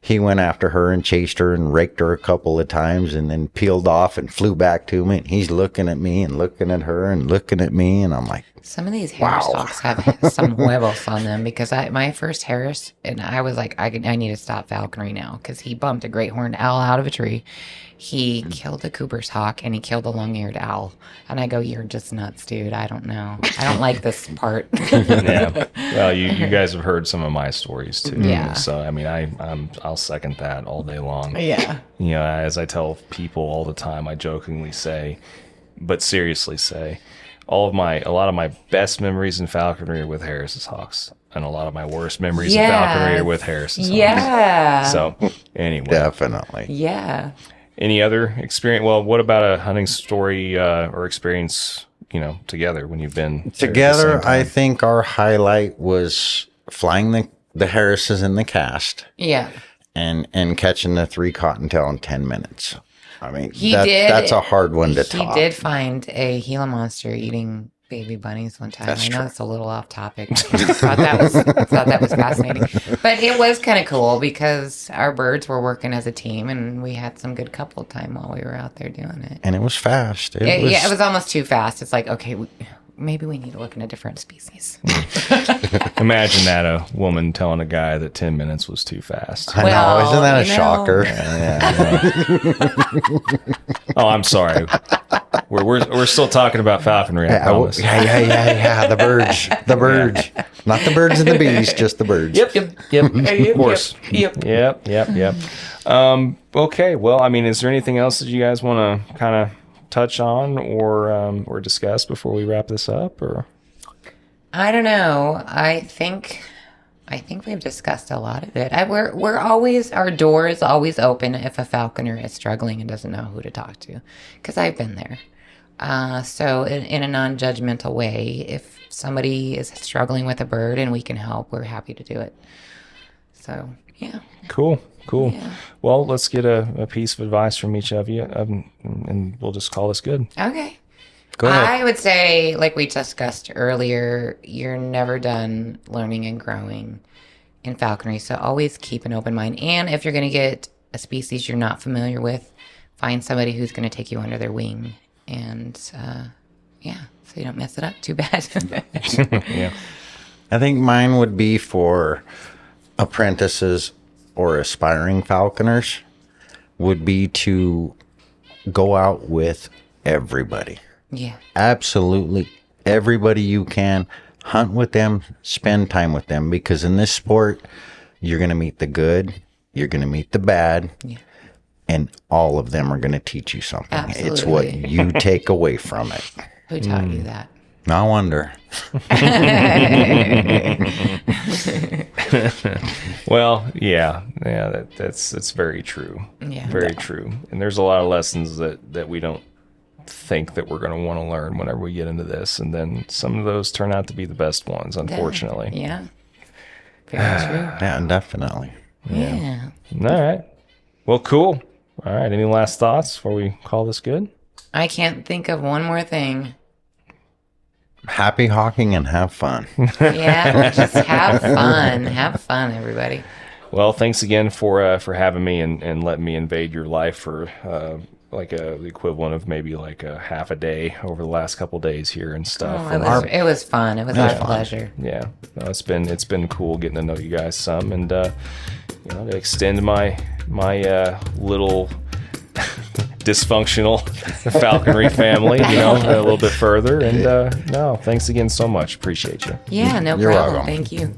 he went after her and chased her and raked her a couple of times and then peeled off and flew back to me. And he's looking at me and looking at her and looking at me, and I'm like, some of these Harris hawks have some huevos on them because my first Harris, and I was like, I need to stop falconry now because he bumped a great horned owl out of a tree. He killed a Cooper's hawk and he killed a long-eared owl. And I go, you're just nuts, dude. I don't know. I don't like this part. Yeah. Well, you guys have heard some of my stories too. Yeah. So, I mean, I'll second that all day long. Yeah. You know, as I tell people all the time, I jokingly say, but seriously say, a lot of my best memories in falconry are with Harris's hawks. And a lot of my worst memories in falconry are with Harris's hawks. Yeah. So, anyway. definitely. Yeah. Any other experience? Well, what about a hunting story or experience, together when you've been together? I think our highlight was flying the Harrises in the cast. Yeah. And catching the 3 cottontail in 10 minutes. I mean, that's a hard one to top. He did find a Gila monster eating baby bunnies one time. I know it's a little off topic. I thought that was fascinating. But it was kind of cool because our birds were working as a team and we had some good couple time while we were out there doing it. And it was fast. It was almost too fast. It's like, okay, maybe we need to look into different species. Imagine that, a woman telling a guy that 10 minutes was too fast. I know, isn't that a shocker? Yeah. Oh, I'm sorry. We're still talking about falconry, I promise. Yeah. The birds. Not the birds and the bees, just the birds. Yep. Of course. Yep. Okay. Well, I mean, is there anything else that you guys want to kind of touch on or discuss before we wrap this up? Or I don't know. I think we've discussed a lot of it. We're always, our door is always open if a falconer is struggling and doesn't know who to talk to, because I've been there. So in a non-judgmental way, if somebody is struggling with a bird and we can help, we're happy to do it. So yeah. Cool. Yeah. Well, let's get a piece of advice from each of you, and we'll just call this good. Okay. Go ahead. I would say, like we discussed earlier, you're never done learning and growing in falconry. So always keep an open mind. And if you're going to get a species you're not familiar with, find somebody who's going to take you under their wing. And so you don't mess it up too bad. Yeah. I think mine would be for apprentices or aspiring falconers would be to go out with everybody. Yeah. Absolutely everybody you can. Hunt with them, spend time with them, because in this sport, you're going to meet the good, you're going to meet the bad, and all of them are going to teach you something. Absolutely. It's what you take away from it. Who taught you that? I wonder. Well, that's very true. Yeah. Very true. And there's a lot of lessons that we don't think that we're going to want to learn whenever we get into this, and then some of those turn out to be the best ones, unfortunately. Yeah. Very true. Yeah, definitely. Yeah. All right. Well, cool. All right. Any last thoughts before we call this good? I can't think of one more thing. Happy hawking and have fun. Yeah, just have fun. Have fun, everybody. Well, thanks again for having me and letting me invade your life for the equivalent of maybe like a half a day over the last couple days here and stuff. Oh, it was fun. It was our pleasure. Yeah, no, it's been cool getting to know you guys some, and to extend my little dysfunctional falconry family, a little bit further. And no, thanks again so much. Appreciate you. Yeah, no You're problem. welcome. Thank you.